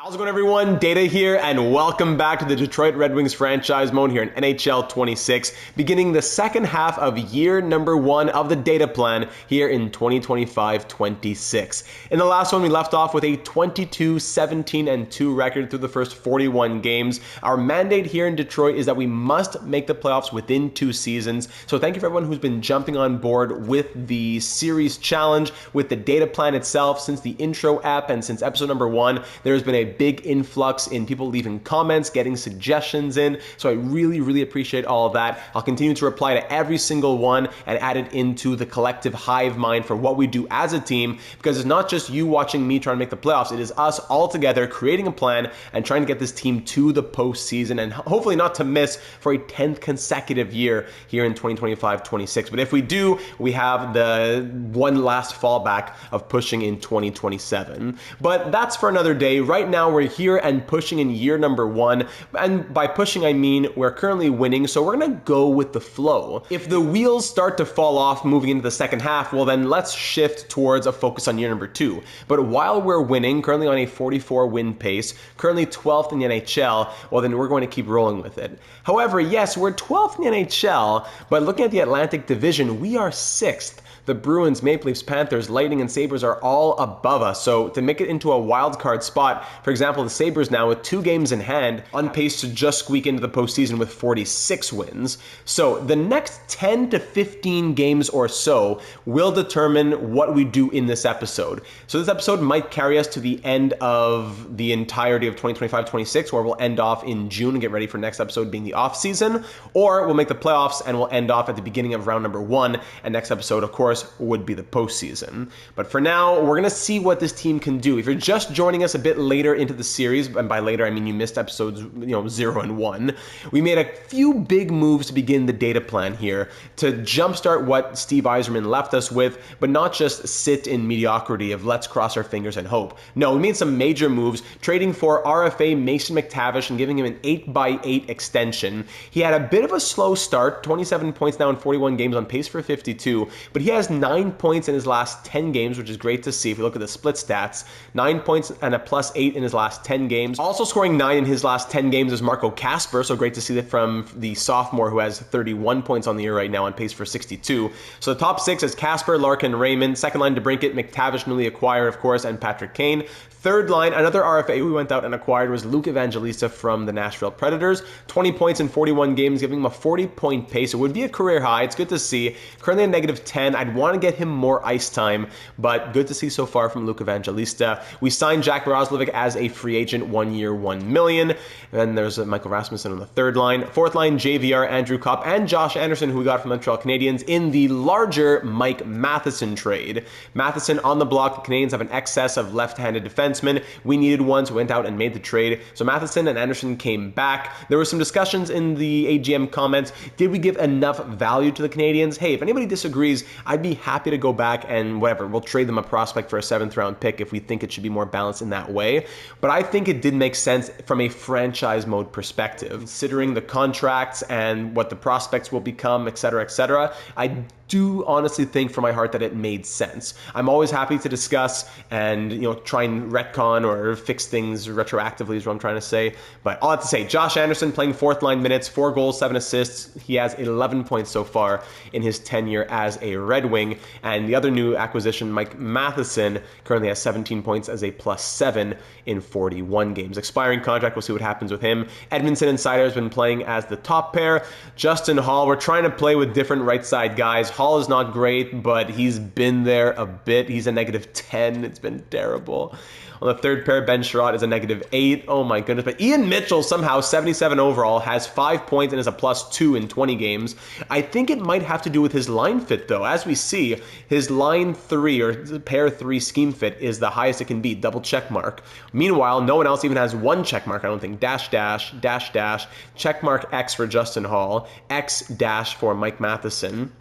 How's it going, everyone? Data here, and welcome back to the Detroit Red Wings franchise mode here in NHL 26, beginning the second half of year number 1 of the data plan here in 2025-26. In the last one, we left off with a 22-17-2 record through the first 41 games. Our mandate here in Detroit is that we must make the playoffs within 2 seasons. So thank you for everyone who's been jumping on board with the series challenge, with the data plan itself. Since the intro app and since episode number 1, there's been a big influx in people leaving comments, getting suggestions in. So I really appreciate all of that. I'll continue to reply to every single one and add it into the collective hive mind for what we do as a team, because it's not just you watching me trying to make the playoffs. It is us all together creating a plan and trying to get this team to the postseason and hopefully not to miss for a 10th consecutive year here in 2025-26. But if we do, we have the one last fallback of pushing in 2027. But that's for another day. Right now, we're here and pushing in year number 1. And by pushing, I mean we're currently winning, so we're going to go with the flow. If the wheels start to fall off moving into the second half, well, then let's shift towards a focus on year number 2. But while we're winning, currently on a 44 win pace, currently 12th in the NHL, well, then we're going to keep rolling with it. However, yes, we're 12th in the NHL, but looking at the Atlantic Division, we are 6th. The Bruins, Maple Leafs, Panthers, Lightning, and Sabres are all above us. So to make it into a wild card spot, for example, the Sabres now with 2 games in hand, on pace to just squeak into the postseason with 46 wins. So the next 10 to 15 games or so will determine what we do in this episode. So this episode might carry us to the end of the entirety of 2025-26, where we'll end off in June and get ready for next episode being the off season, or we'll make the playoffs and we'll end off at the beginning of round number 1, and next episode, of course, would be the postseason. But for now, we're going to see what this team can do. If you're just joining us a bit later into the series, and by later I mean you missed episodes 0 and 1, we made a few big moves to begin the data plan here to jumpstart what Steve Yzerman left us with, but not just sit in mediocrity of let's cross our fingers and hope. No, we made some major moves, trading for RFA Mason McTavish and giving him an 8x8 extension. He had a bit of a slow start, 27 points now in 41 games, on pace for 52, but he has 9 points in his last 10 games, which is great to see. If we look at the split stats, 9 points and a +8 in his last 10 games. Also scoring 9 in his last 10 games is Marco Kasper, so great to see that from the sophomore who has 31 points on the year right now on pace for 62. So the top 6 is Kasper, Larkin, Raymond. Second line, DeBrincat, McTavish, newly acquired, of course, and Patrick Kane. Third line, another RFA we went out and acquired was Luke Evangelista from the Nashville Predators. 20 points in 41 games, giving him a 40-point pace. It would be a career high. It's good to see. Currently a -10. I'd want to get him more ice time, but good to see so far from Luke Evangelista. We signed Jack Roslovic as a free agent, 1 year, $1 million. And then there's Michael Rasmussen on the third line. Fourth line, JVR, Andrew Kopp, and Josh Anderson, who we got from Montreal Canadiens in the larger Mike Matheson trade. Matheson on the block. The Canadiens have an excess of left-handed defensemen. We needed one, so went out and made the trade. So Matheson and Anderson came back. There were some discussions in the AGM comments. Did we give enough value to the Canadiens? Hey, if anybody disagrees, I'd be happy to go back and whatever. We'll trade them a prospect for a 7th round pick if we think it should be more balanced in that way. But I think it did make sense from a franchise mode perspective, considering the contracts and what the prospects will become, etc., etc. I do honestly think from my heart that it made sense. I'm always happy to discuss and try and retcon or fix things retroactively is what I'm trying to say. But all I have to say, Josh Anderson playing 4th line minutes, 4 goals, 7 assists. He has 11 points so far in his tenure as a Red Wing. And the other new acquisition, Mike Matheson, currently has 17 points as a +7 in 41 games. Expiring contract, we'll see what happens with him. Edmondson and Seider has been playing as the top pair. Justin Hall, we're trying to play with different right side guys. Hall is not great, but he's been there a bit. He's a -10. It's been terrible. On the third pair, Ben Sherratt is a -8. Oh my goodness. But Ian Mitchell, somehow 77 overall, has 5 points and is a +2 in 20 games. I think it might have to do with his line fit, though. As we see, his line 3 or pair 3 scheme fit is the highest it can be, double check mark. Meanwhile, no one else even has 1 check mark, I don't think. Dash, dash, dash, dash, check mark X for Justin Hall, X dash for Mike Matheson.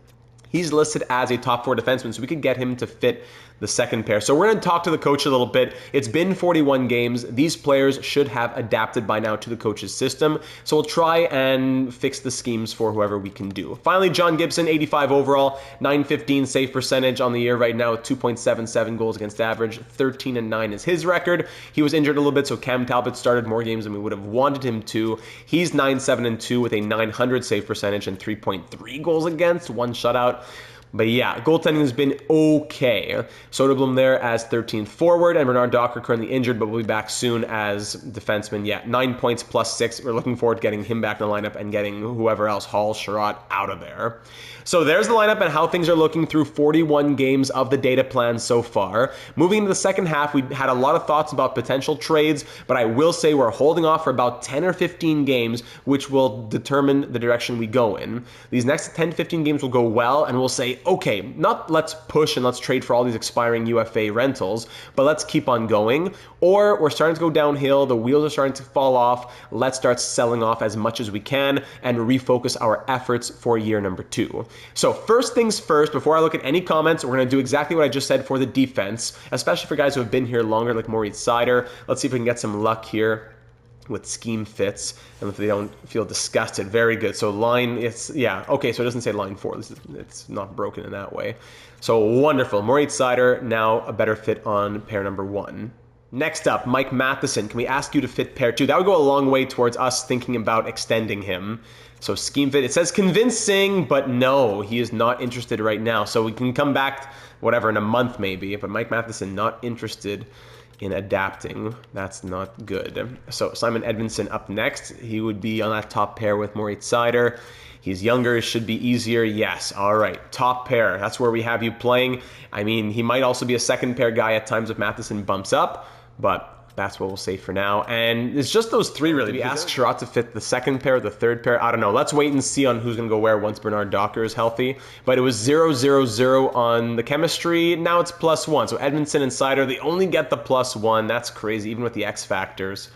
He's listed as a top 4 defenseman, so we could get him to fit the second pair. So we're going to talk to the coach a little bit. It's been 41 games. These players should have adapted by now to the coach's system. So we'll try and fix the schemes for whoever we can do. Finally, John Gibson, 85 overall, 915 save percentage on the year right now with 2.77 goals against average. 13-9 is his record. He was injured a little bit, so Cam Talbot started more games than we would have wanted him to. He's 9-7-2 with a 900 save percentage and 3.3 goals against, 1 shutout. But yeah, goaltending has been okay. Soderblom there as 13th forward, and Bernard Docker currently injured, but will be back soon as defenseman. Yeah, 9 points plus 6. We're looking forward to getting him back in the lineup and getting whoever else, Hall, Sherratt, out of there. So there's the lineup and how things are looking through 41 games of the data plan so far. Moving into the second half, we had a lot of thoughts about potential trades, but I will say we're holding off for about 10 or 15 games, which will determine the direction we go in. These next 10, 15 games will go well, and we'll say, okay, not let's push and let's trade for all these expiring UFA rentals, but let's keep on going. Or we're starting to go downhill, the wheels are starting to fall off, let's start selling off as much as we can and refocus our efforts for year number 2. So first things first, before I look at any comments, we're going to do exactly what I just said for the defense, especially for guys who have been here longer like Moritz Seider. Let's see if we can get some luck here with scheme fits, and if they don't feel disgusted. Very good. So line, yeah, okay, so it doesn't say line 4. It's not broken in that way. So wonderful. Moritz Seider, now a better fit on pair number 1. Next up, Mike Matheson. Can we ask you to fit pair 2? That would go a long way towards us thinking about extending him. So scheme fit, it says convincing, but no, he is not interested right now. So we can come back, whatever, in a month maybe, but Mike Matheson not interested in adapting. That's not good. So Simon Edvinsson up next. He would be on that top pair with Moritz Seider. He's younger, should be easier. Yes, all right, top pair. That's where we have you playing. I mean, he might also be a second pair guy at times if Matheson bumps up, but that's what we'll say for now. And it's just those 3 really. We ask Sherratt to fit the second pair, the third pair. I don't know. Let's wait and see on who's going to go where once Bernard Docker is healthy. But it was 0-0-0 on the chemistry. Now it's +1. So Edvinsson and Seider, they only get the +1. That's crazy, even with the X factors.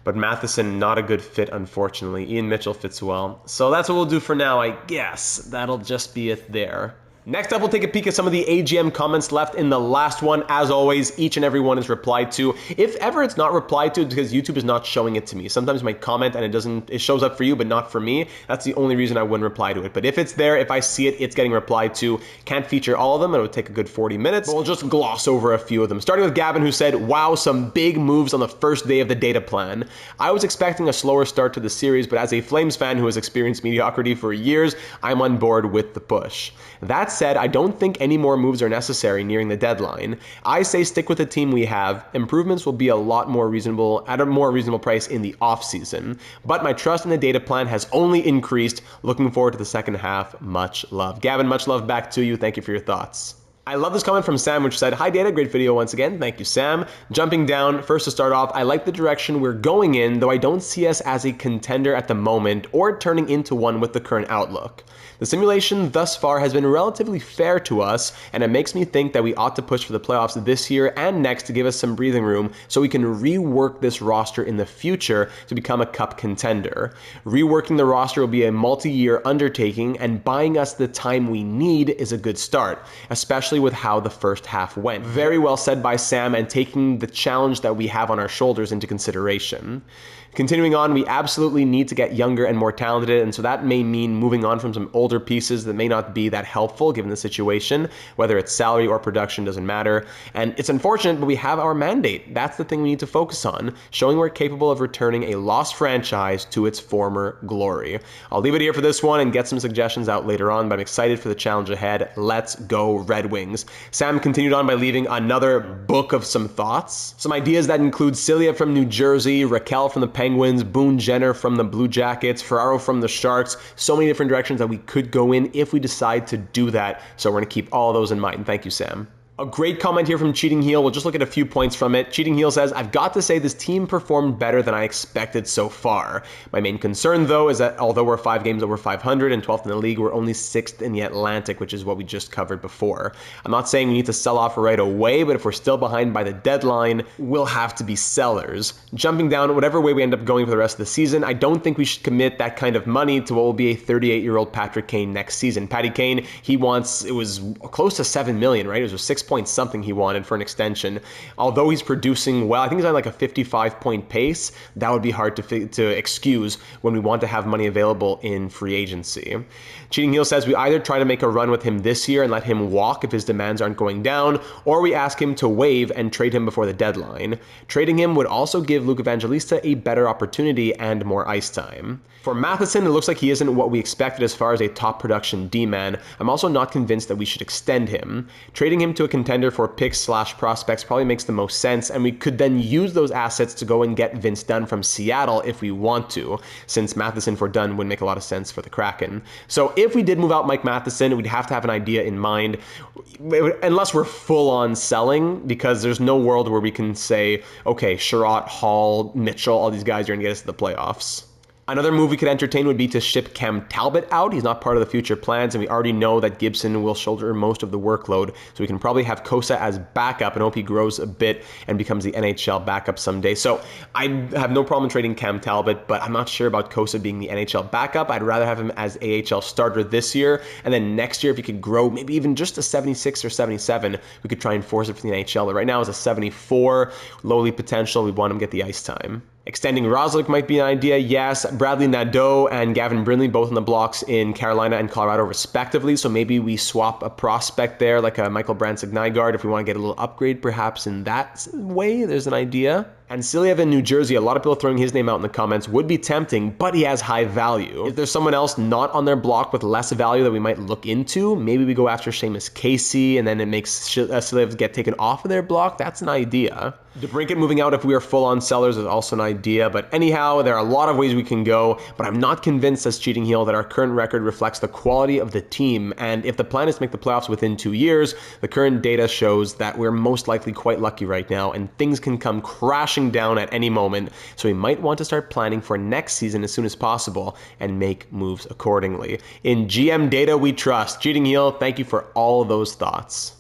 But Matheson, not a good fit, unfortunately. Ian Mitchell fits well. So that's what we'll do for now, I guess. That'll just be it there. Next up, we'll take a peek at some of the AGM comments left in the last one. As always, each and every one is replied to. If ever it's not replied to, it's because YouTube is not showing it to me. Sometimes you might comment and it shows up for you, but not for me. That's the only reason I wouldn't reply to it. But if it's there, if I see it, it's getting replied to. Can't feature all of them. It would take a good 40 minutes, but we'll just gloss over a few of them. Starting with Gavin, who said, wow, some big moves on the first day of the data plan. I was expecting a slower start to the series, but as a Flames fan who has experienced mediocrity for years, I'm on board with the push. That said, I don't think any more moves are necessary nearing the deadline. I say stick with the team we have. Improvements will be a lot more reasonable at a more reasonable price in the off-season. But my trust in the data plan has only increased. Looking forward to the second half. Much love. Gavin, much love back to you. Thank you for your thoughts. I love this comment from Sam, which said, hi Data, great video once again. Thank you, Sam. Jumping down, first to start off, I like the direction we're going in, though I don't see us as a contender at the moment or turning into one with the current outlook. The simulation thus far has been relatively fair to us, and it makes me think that we ought to push for the playoffs this year and next to give us some breathing room so we can rework this roster in the future to become a cup contender. Reworking the roster will be a multi-year undertaking, and buying us the time we need is a good start, especially with how the first half went. Very well said by Sam, and taking the challenge that we have on our shoulders into consideration. Continuing on, we absolutely need to get younger and more talented, and so that may mean moving on from some older pieces that may not be that helpful given the situation, whether it's salary or production, doesn't matter. And it's unfortunate, but we have our mandate. That's the thing we need to focus on, showing we're capable of returning a lost franchise to its former glory. I'll leave it here for this one and get some suggestions out later on, but I'm excited for the challenge ahead. Let's go Red Wings. Sam continued on by leaving another book of some thoughts. Some ideas that include Celia from New Jersey, Raquel from the Penguins, Boone Jenner from the Blue Jackets, Ferraro from the Sharks. So many different directions that we could go in if we decide to do that. So we're going to keep all of those in mind. Thank you, Sam. A great comment here from Cheating Heel. We'll just look at a few points from it. Cheating Heel says, I've got to say this team performed better than I expected so far. My main concern, though, is that although we're 5 games over 500 and 12th in the league, we're only 6th in the Atlantic, which is what we just covered before. I'm not saying we need to sell off right away, but if we're still behind by the deadline, we'll have to be sellers. Jumping down, whatever way we end up going for the rest of the season, I don't think we should commit that kind of money to what will be a 38-year-old Patrick Kane next season. Patty Kane, it was close to $7 million, right? It was 6 point something he wanted for an extension. Although he's producing well, I think he's on like a 55-point pace. That would be hard to excuse when we want to have money available in free agency. Cheating Heel says we either try to make a run with him this year and let him walk if his demands aren't going down, or we ask him to waive and trade him before the deadline. Trading him would also give Luke Evangelista a better opportunity and more ice time. For Matheson, it looks like he isn't what we expected as far as a top production D-man. I'm also not convinced that we should extend him. Trading him to a contender for picks/prospects probably makes the most sense, and we could then use those assets to go and get Vince Dunn from Seattle if we want to, since Matheson for Dunn would make a lot of sense for the Kraken. So if we did move out Mike Matheson, we'd have to have an idea in mind, unless we're full-on selling, because there's no world where we can say, okay, Sherratt, Hall, Mitchell, all these guys are going to get us to the playoffs. Another move we could entertain would be to ship Cam Talbot out. He's not part of the future plans, and we already know that Gibson will shoulder most of the workload, so we can probably have Kosa as backup and hope he grows a bit and becomes the NHL backup someday. So I have no problem trading Cam Talbot, but I'm not sure about Kosa being the NHL backup. I'd rather have him as AHL starter this year, and then next year, if he could grow maybe even just a 76 or 77, we could try and force it for the NHL. But right now, it's a 74, lowly potential. We want him to get the ice time. Extending Roslovic might be an idea, yes. Bradley Nadeau and Gavin Brindley both on the blocks in Carolina and Colorado respectively, so maybe we swap a prospect there like a Michael Branson-Nygaard if we want to get a little upgrade perhaps in that way. There's an idea. And Siliev in New Jersey, a lot of people throwing his name out in the comments, would be tempting, but he has high value. If there's someone else not on their block with less value that we might look into, maybe we go after Seamus Casey and then it makes Siliev get taken off of their block. That's an idea. DeBrincat moving out if we are full-on sellers is also an idea, but anyhow, there are a lot of ways we can go, but I'm not convinced as Cheating Heel that our current record reflects the quality of the team, and if the plan is to make the playoffs within 2 years, the current data shows that we're most likely quite lucky right now, and things can come crashing down at any moment, so we might want to start planning for next season as soon as possible and make moves accordingly. In GM data we trust. Cheating Heel, thank you for all of those thoughts.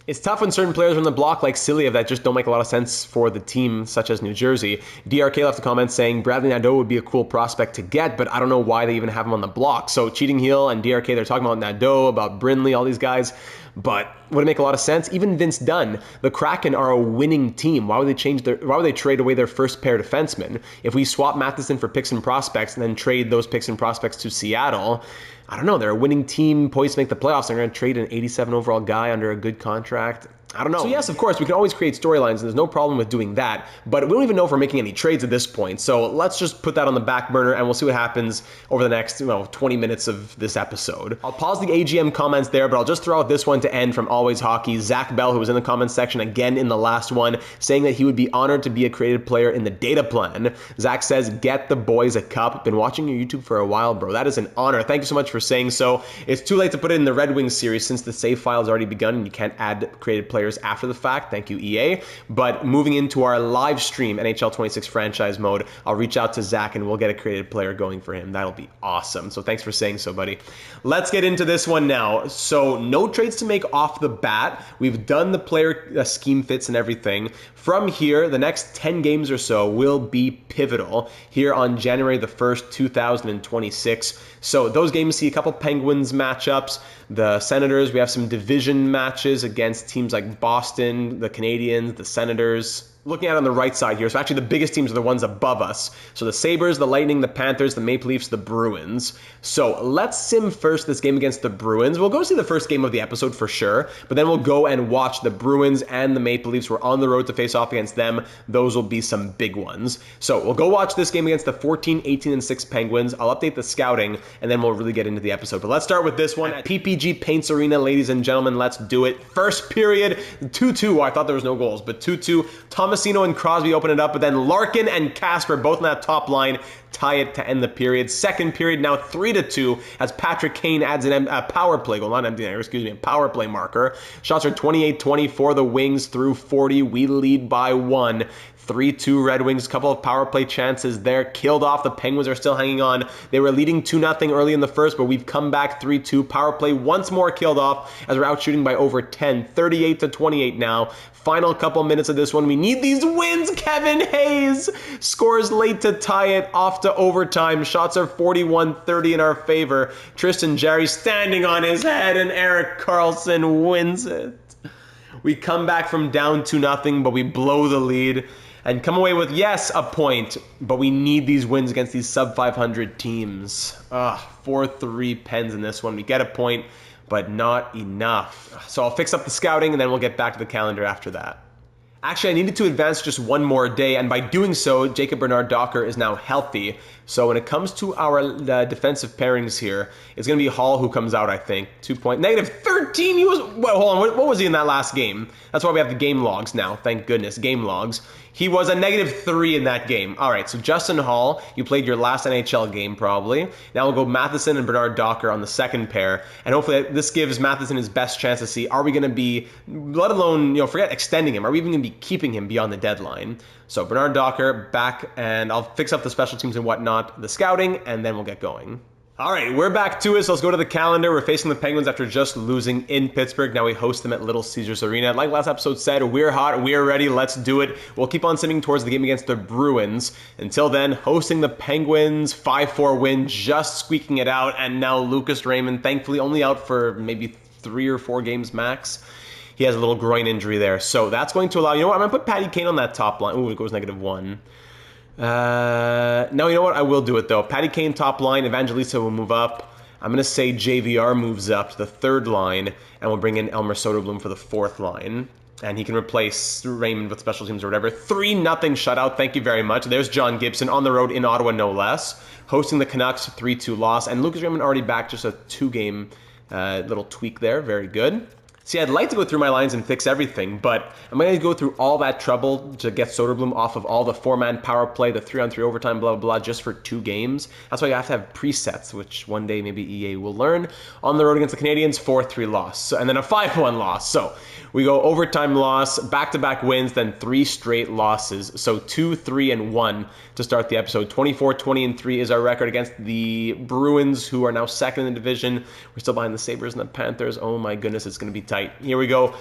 It's tough when certain players are on the block like Siliev that just don't make a lot of sense for the team, such as New Jersey. DRK left a comment saying Bradley Nadeau would be a cool prospect to get, but I don't know why they even have him on the block. So Cheating Heel and DRK, they're talking about Nadeau, about Brindley, all these guys, but would it make a lot of sense? Even Vince Dunn, the Kraken are a winning team. Why would they trade away their first pair defensemen? If we swap Matheson for picks and prospects and then trade those picks and prospects to Seattle, I don't know, they're a winning team poised to make the playoffs. They're going to trade an 87 overall guy under a good contract. I don't know. So yes, of course, we can always create storylines, and there's no problem with doing that, but we don't even know if we're making any trades at this point. So let's just put that on the back burner, and we'll see what happens over the next 20 minutes of this episode. I'll pause the AGM comments there, but I'll just throw out this one to end from Always Hockey. Zach Bell, who was in the comments section again in the last one, saying that he would be honored to be a created player in the Dataplan. Zach says, get the boys a cup. Been watching your YouTube for a while, bro. That is an honor. Thank you so much for saying so. It's too late to put it in the Red Wings series since the save file has already begun and you can't add created players after the fact. Thank you, EA. But moving into our live stream NHL 26 franchise mode, I'll reach out to Zach and we'll get a created player going for him. That'll be awesome. So thanks for saying so, buddy. Let's get into this one now. So no trades to make off the bat. We've done the player scheme fits and everything. From here, the next 10 games or so will be pivotal here on January the 1st, 2026. So those games see a couple Penguins matchups. The Senators, we have some division matches against teams like Boston, the Canadiens, the Senators. Looking at it on the right side here, so actually the biggest teams are the ones above us. So the Sabres, the Lightning, the Panthers, the Maple Leafs, the Bruins. So let's sim first this game against the Bruins. We'll go see the first game of the episode for sure, but then we'll go and watch the Bruins and the Maple Leafs. We're on the road to face off against them. Those will be some big ones. So we'll go watch this game against the 14, 18, and 6 Penguins. I'll update the scouting, and then we'll really get into the episode. But let's start with this one at PPG Paints Arena, ladies and gentlemen. Let's do it. First period, 2-2. Well, I thought there was no goals, but 2-2. Thomasino and Crosby open it up, but then Larkin and Casper both on that top line tie it to end the period. Second period now 3-2 as Patrick Kane adds a power play goal, not empty netter, excuse me, a power play marker. Shots are 28-20 for the Wings through 40. We lead by 1. 3-2 Red Wings, couple of power play chances there, killed off. The Penguins are still hanging on. They were leading 2-0 early in the first, but we've come back 3-2. Power play once more killed off as we're out shooting by over 10, 38-28 now. Final couple minutes of this one. We need these wins. Kevin Hayes scores late to tie it off to overtime. Shots are 41-30 in our favor. Tristan Jarry standing on his head, and Erik Karlsson wins it. We come back from down 2-0, but we blow the lead and come away with, yes, a point, but we need these wins against these sub-500 teams. 4-3 Pens in this one. We get a point, but not enough. So I'll fix up the scouting, and then we'll get back to the calendar after that. Actually, I needed to advance just one more day, and by doing so, Jacob Bernard-Docker is now healthy. So when it comes to our defensive pairings here, it's going to be Hall who comes out, I think. -13. He was... Well, hold on. What was he in that last game? That's why we have the game logs now. Thank goodness. Game logs. He was a -3 in that game. All right, so Justin Hall, you played your last NHL game probably. Now we'll go Matheson and Bernard-Docker on the second pair, and hopefully this gives Matheson his best chance to see, are we going to be, let alone, forget extending him, are we even going to be keeping him beyond the deadline? So Bernard-Docker back, and I'll fix up the special teams and whatnot, the scouting, and then we'll get going. All right, we're back to it, so let's go to the calendar. We're facing the Penguins after just losing in Pittsburgh. Now we host them at Little Caesars Arena. Like last episode said, we're hot, we're ready, let's do it. We'll keep on simming towards the game against the Bruins. Until then, hosting the Penguins, 5-4 win, just squeaking it out. And now Lucas Raymond, thankfully only out for maybe 3 or 4 games max. He has a little groin injury there. So that's going to allow, I'm going to put Patty Kane on that top line. Ooh, it goes -1. No, you know what? I will do it, though. Patty Kane top line. Evangelista will move up. I'm going to say JVR moves up to the third line, and we'll bring in Elmer Soderblom for the fourth line. And he can replace Raymond with special teams or whatever. 3-0 shutout. Thank you very much. There's John Gibson on the road in Ottawa, no less. Hosting the Canucks, 3-2 loss. And Lucas Raymond already back, just a 2-game little tweak there. Very good. See, I'd like to go through my lines and fix everything, but I'm going to go through all that trouble to get Soderblom off of all the 4-man power play, the 3-on-3 overtime, blah, blah, blah, just for 2 games. That's why you have to have presets, which one day maybe EA will learn. On the road against the Canadiens, 4-3 loss, and then a 5-1 loss. So we go overtime loss, back-to-back wins, then 3 straight losses. So 2, 3, and 1 to start the episode. 24, 20, and 3 is our record against the Bruins, who are now second in the division. We're still behind the Sabres and the Panthers. Oh my goodness, it's going to be tight. Here we go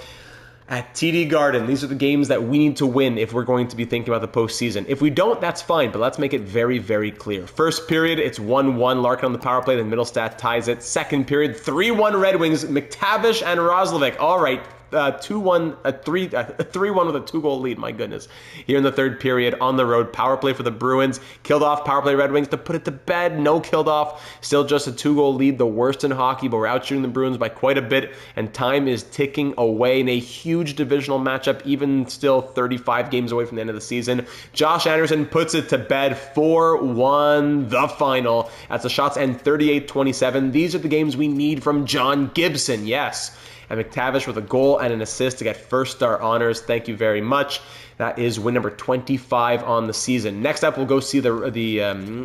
at TD Garden. These are the games that we need to win if we're going to be thinking about the postseason. If we don't, that's fine, but let's make it very, very clear. First period, it's 1-1. Larkin on the power play, then Middlestat ties it. Second period, 3-1 Red Wings. McTavish and Roslovic. All right. 3-1 with a 2-goal lead, my goodness. Here in the third period, on the road, power play for the Bruins. Killed off power play Red Wings to put it to bed. No killed off. Still just a 2-goal lead, the worst in hockey, but we're outshooting the Bruins by quite a bit, and time is ticking away in a huge divisional matchup, even still 35 games away from the end of the season. Josh Anderson puts it to bed, 4-1, the final. As the shots end 38-27. These are the games we need from John Gibson, yes. And McTavish with a goal and an assist to get first star honors. Thank you very much. That is win number 25 on the season. Next up, we'll go see the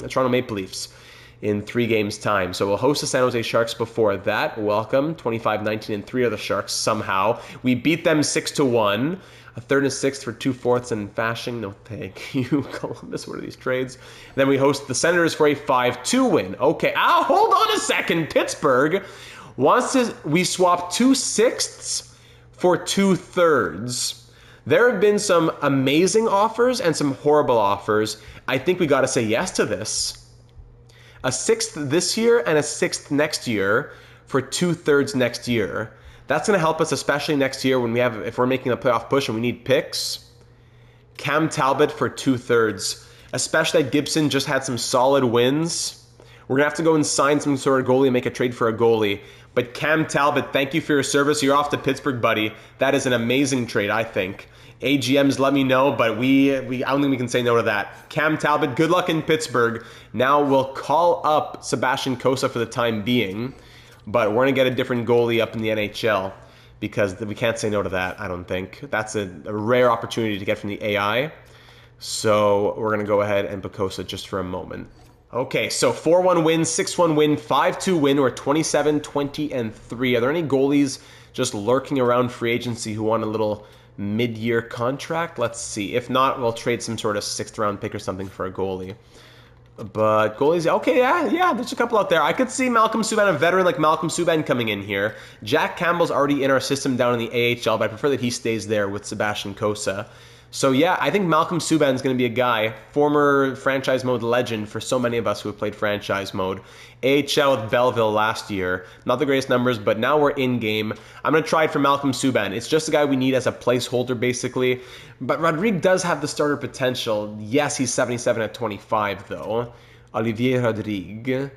Toronto Maple Leafs in 3 games' time. So we'll host the San Jose Sharks before that. Welcome. 25, 19, and 3 are the Sharks somehow. We beat them 6-1. A third and 6th for 2/4 and Fashing. No, thank you, Columbus. What are these trades? And then we host the Senators for a 5-2 win. Okay. Hold on a second. Pittsburgh wants we swap 2/6 for 2/3. There have been some amazing offers and some horrible offers. I think we got to say yes to this. A 6th this year and a 6th next year for 2/3 next year. That's going to help us, especially next year when if we're making a playoff push and we need picks. Cam Talbot for 2/3, especially that Gibson just had some solid wins. We're going to have to go and sign some sort of goalie and make a trade for a goalie. But Cam Talbot, thank you for your service. You're off to Pittsburgh, buddy. That is an amazing trade, I think. AGMs, let me know, but I don't think we can say no to that. Cam Talbot, good luck in Pittsburgh. Now we'll call up Sebastian Cossa for the time being, but we're going to get a different goalie up in the NHL because we can't say no to that, I don't think. That's a rare opportunity to get from the AI. So we're going to go ahead and book Cossa just for a moment. Okay, so 4-1 win, 6-1 win, 5-2 win, or 27, 20, and 3. Are there any goalies just lurking around free agency who want a little mid-year contract? Let's see. If not, we'll trade some sort of 6th-round pick or something for a goalie. But goalies, okay, yeah, there's a couple out there. I could see Malcolm Subban, a veteran like Malcolm Subban, coming in here. Jack Campbell's already in our system down in the AHL, but I prefer that he stays there with Sebastian Cossa. So yeah, I think Malcolm Subban's going to be a guy, former franchise mode legend for so many of us who have played franchise mode. AHL with Belleville last year. Not the greatest numbers, but now we're in game. I'm going to try it for Malcolm Subban. It's just a guy we need as a placeholder, basically. But Rodrigue does have the starter potential. Yes, he's 77 at 25, though. Olivier Rodrigue.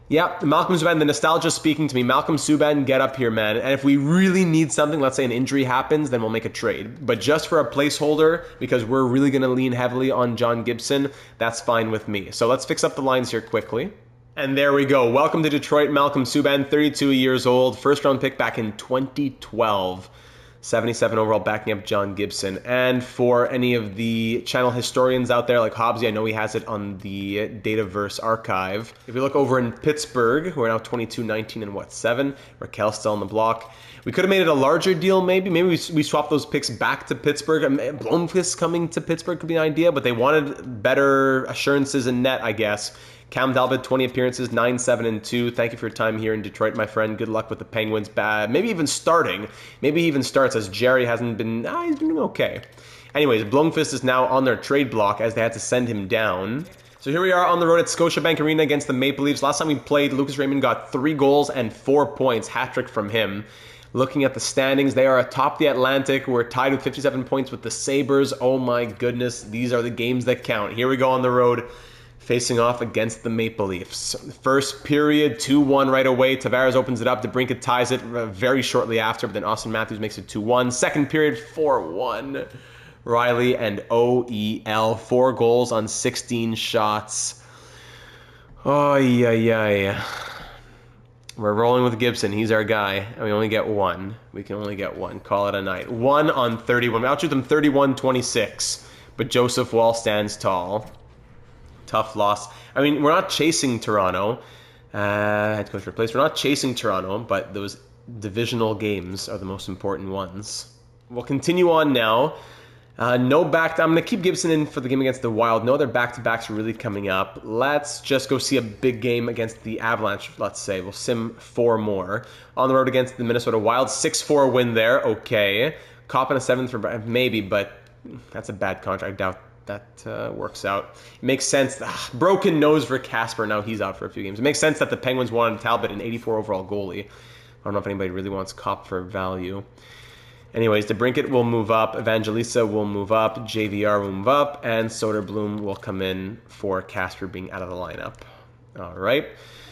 Yeah, Malcolm Subban, the nostalgia speaking to me. Malcolm Subban, get up here, man. And if we really need something, let's say an injury happens, then we'll make a trade. But just for a placeholder, because we're really going to lean heavily on John Gibson, that's fine with me. So let's fix up the lines here quickly. And there we go. Welcome to Detroit, Malcolm Subban, 32 years old. First round pick back in 2012. 77 overall, backing up John Gibson. And for any of the channel historians out there like Hobbsy, I know he has it on the Dataverse archive. If we look over in Pittsburgh, who are now 22, 19, and 7, Raquel's still on the block. We could have made it a larger deal, maybe. Maybe we swap those picks back to Pittsburgh. Blomqvist coming to Pittsburgh could be an idea, but they wanted better assurances in net, I guess. Cam Talbot, 20 appearances, 9, 7, and 2. Thank you for your time here in Detroit, my friend. Good luck with the Penguins. Maybe even starting. Maybe he even starts, as Jerry hasn't been... he's doing okay. Anyways, Blomqvist is now on their trade block as they had to send him down. So here we are on the road at Scotiabank Arena against the Maple Leafs. Last time we played, Lucas Raymond got 3 goals and 4 points. Hat-trick from him. Looking at the standings, they are atop the Atlantic. We're tied with 57 points with the Sabres. Oh my goodness, these are the games that count. Here we go on the road, facing off against the Maple Leafs. First period, 2-1 right away. Tavares opens it up. DeBrincat ties it very shortly after, but then Austin Matthews makes it 2-1. Second period, 4-1. Riley and OEL, 4 goals on 16 shots. Oh, yeah. We're rolling with Gibson. He's our guy. And we only get 1. We can only get 1. Call it a night. 1 on 31. We outshoot them 31-26. But Joseph Wall stands tall. Tough loss. I mean, we're not chasing Toronto. Head coach replaced. We're not chasing Toronto, but those divisional games are the most important ones. We'll continue on now. No back. I'm going to keep Gibson in for the game against the Wild. No other back-to-backs are really coming up. Let's just go see a big game against the Avalanche, let's say. We'll sim 4 more. On the road against the Minnesota Wild. 6-4 win there. Okay. Cop in a 7th for maybe, but that's a bad contract. I doubt that works out. It makes sense. Broken nose for Casper. Now he's out for a few games. It makes sense that the Penguins wanted Talbot, an 84 overall goalie. I don't know if anybody really wants Cop for value. Anyways, DeBrincat will move up. Evangelista will move up. JVR will move up. And Soderblom will come in for Casper being out of the lineup. All right.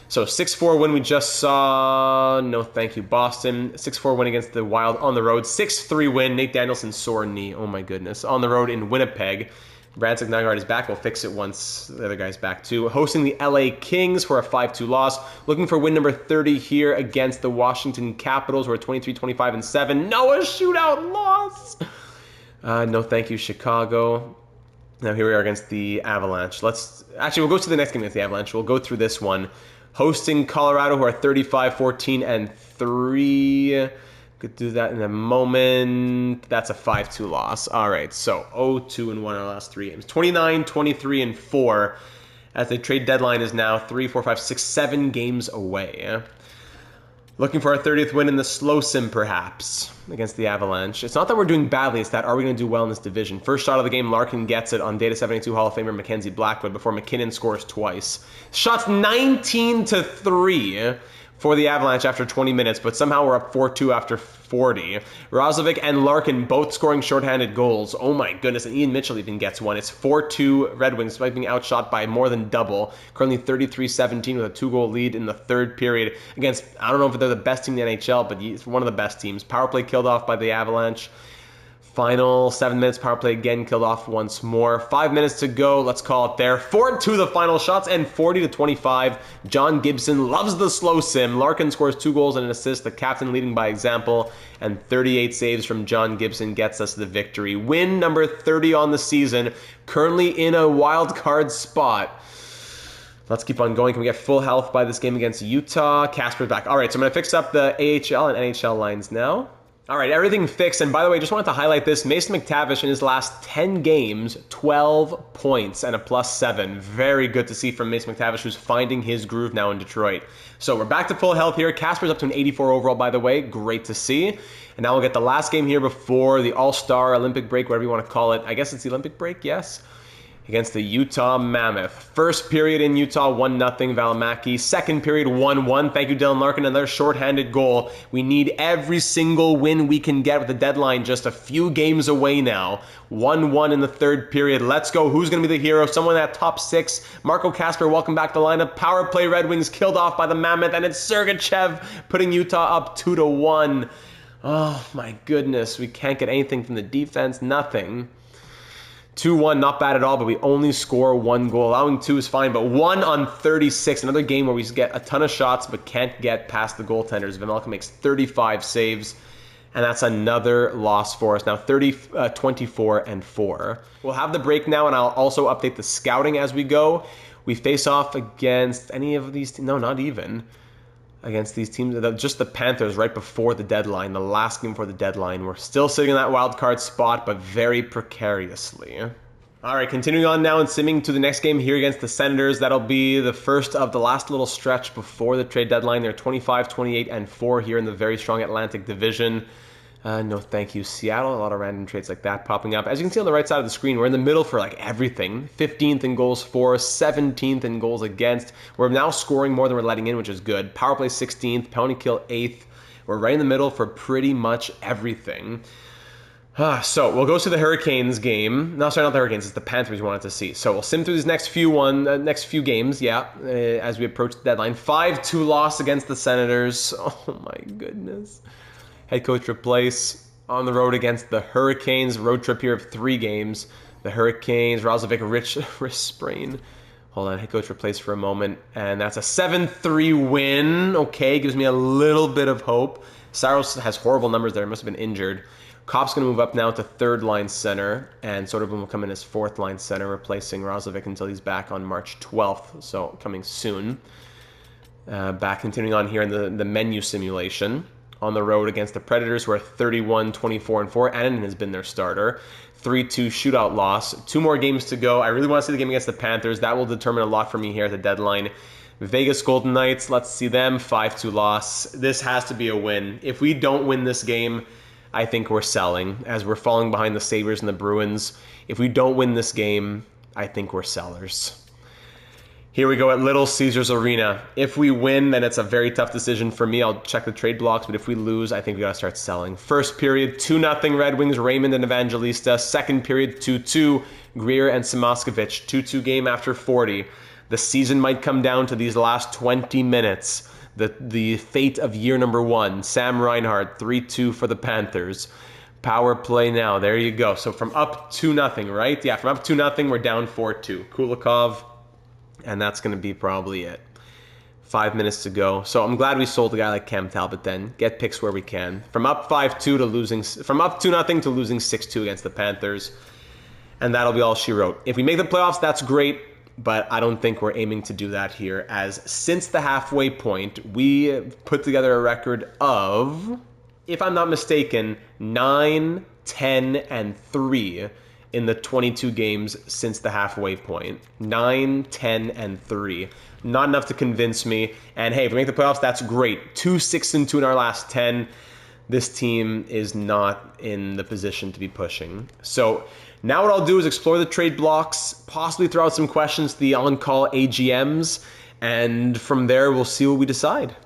So 6-4 win we just saw. No thank you, Boston. 6-4 win against the Wild on the road. 6-3 win. Nate Danielson sore knee. Oh my goodness. On the road in Winnipeg. Branson Nygaard is back. We'll fix it once the other guy's back too. Hosting the LA Kings for a 5-2 loss. Looking for win number 30 here against the Washington Capitals. We're 23, 25, and 7. No, a shootout loss. No thank you, Chicago. Now here we are against the Avalanche. We'll go to the next game against the Avalanche. We'll go through this one. Hosting Colorado, who are 35, 14, and 3. Could do that in a moment. That's a 5-2 loss. All right, so 0-2 and 1 in our last 3 games. 29, 23, and 4. As the trade deadline is now 3, 4, 5, 6, 7 games away. Looking for our 30th win in the slow sim, perhaps, against the Avalanche. It's not that we're doing badly, it's that are we going to do well in this division? First shot of the game, Larkin gets it on Data 72 Hall of Famer Mackenzie Blackwood before McKinnon scores twice. Shots 19-3 for the Avalanche after 20 minutes, but somehow we're up 4-2 after 40. Rozovic and Larkin both scoring shorthanded goals. Oh my goodness, and Ian Mitchell even gets one. It's 4-2 Red Wings, despite being outshot by more than double. Currently 33-17 with a 2-goal lead in the third period against, I don't know if they're the best team in the NHL, but it's one of the best teams. Power play killed off by the Avalanche. Final 7 minutes, power play again killed off once more. 5 minutes to go, let's call it there. 4-2 the final shots, and 40-25. John Gibson loves the slow sim. Larkin scores 2 goals and an assist, the captain leading by example, and 38 saves from John Gibson gets us the victory. Win number 30 on the season, currently in a wild card spot. Let's keep on going. Can we get full health by this game against Utah? Casper's back. All right, so I'm going to fix up the AHL and NHL lines now. All right, everything fixed. And by the way, just wanted to highlight this. Mason McTavish in his last 10 games, 12 points and a +7. Very good to see from Mason McTavish, who's finding his groove now in Detroit. So we're back to full health here. Casper's up to an 84 overall, by the way. Great to see. And now we'll get the last game here before the All-Star Olympic break, whatever you want to call it. I guess it's the Olympic break, yes? Against the Utah Mammoth. First period in Utah, 1-0 Valimaki. Second period, 1-1. Thank you, Dylan Larkin. Another shorthanded goal. We need every single win we can get with the deadline just a few games away now. 1-1 in the third period. Let's go. Who's going to be the hero? Someone in that top six. Marco Kasper, welcome back to the lineup. Power play Red Wings killed off by the Mammoth, and it's Sergachev putting Utah up 2-1. Oh, my goodness. We can't get anything from the defense. Nothing. 2-1, not bad at all, but we only score 1 goal. Allowing 2 is fine, but 1 on 36. Another game where we get a ton of shots, but can't get past the goaltenders. Vejmelka makes 35 saves, and that's another loss for us. Now 24-4. We'll have the break now, and I'll also update the scouting as we go. We face off against any of these, no, not even. Against these teams, just the Panthers right before the deadline, the last game before the deadline. We're still sitting in that wild card spot, but very precariously. All right, continuing on now and simming to the next game here against the Senators. That'll be the first of the last little stretch before the trade deadline. They're 25-28-4 here in the very strong Atlantic Division. No thank you, Seattle. A lot of random trades like that popping up. As you can see on the right side of the screen, we're in the middle for like everything. 15th in goals for, 17th in goals against. We're now scoring more than we're letting in, which is good. Power play 16th, penalty kill 8th. We're right in the middle for pretty much everything. So we'll go to the Hurricanes game. No, sorry, not the Hurricanes. It's the Panthers we wanted to see. So we'll sim through these next few games, as we approach the deadline. 5-2 loss against the Senators. Oh my goodness. Head coach replace on the road against the Hurricanes. Road trip here of 3 games. The Hurricanes, Razovic, wrist sprain. Hold on, head coach replace for a moment. And that's a 7-3 win. Okay, gives me a little bit of hope. Saros has horrible numbers there. Must have been injured. Kopp's going to move up now to third-line center. And Soderblom will come in as fourth-line center, replacing Razovic until he's back on March 12th. So coming soon. Back continuing on here in the menu simulation. On the road against the Predators, who are 31-24-4. Annan has been their starter. 3-2 shootout loss. 2 more games to go. I really want to see the game against the Panthers. That will determine a lot for me here at the deadline. Vegas Golden Knights, let's see them. 5-2 loss. This has to be a win. If we don't win this game, I think we're selling, as we're falling behind the Sabres and the Bruins. If we don't win this game, I think we're sellers. Here we go at Little Caesars Arena. If we win, then it's a very tough decision for me. I'll check the trade blocks, but if we lose, I think we got to start selling. First period, 2-0 Red Wings, Raymond and Evangelista. Second period, 2-2, Greer and Simoskevich. 2-2 game after 40. The season might come down to these last 20 minutes. The fate of year number 1. Sam Reinhart, 3-2 for the Panthers. Power play now. There you go. So from up 2-0, right? Yeah, from up 2-0, we're down 4-2. Kulikov. And that's going to be probably it. 5 minutes to go. So I'm glad we sold a guy like Cam Talbot then. Get picks where we can. From up 5-2 to losing, from up 2-0 to losing 6-2 against the Panthers. And that'll be all she wrote. If we make the playoffs, that's great. But I don't think we're aiming to do that here, as since the halfway point, we put together a record of, if I'm not mistaken, 9, 10, and 3 in the 22 games since the halfway point. 9, 10, and 3. Not enough to convince me. And hey, if we make the playoffs, that's great. 2-6-2 in our last 10. This team is not in the position to be pushing. So now what I'll do is explore the trade blocks, possibly throw out some questions to the on-call AGMs, and from there we'll see what we decide.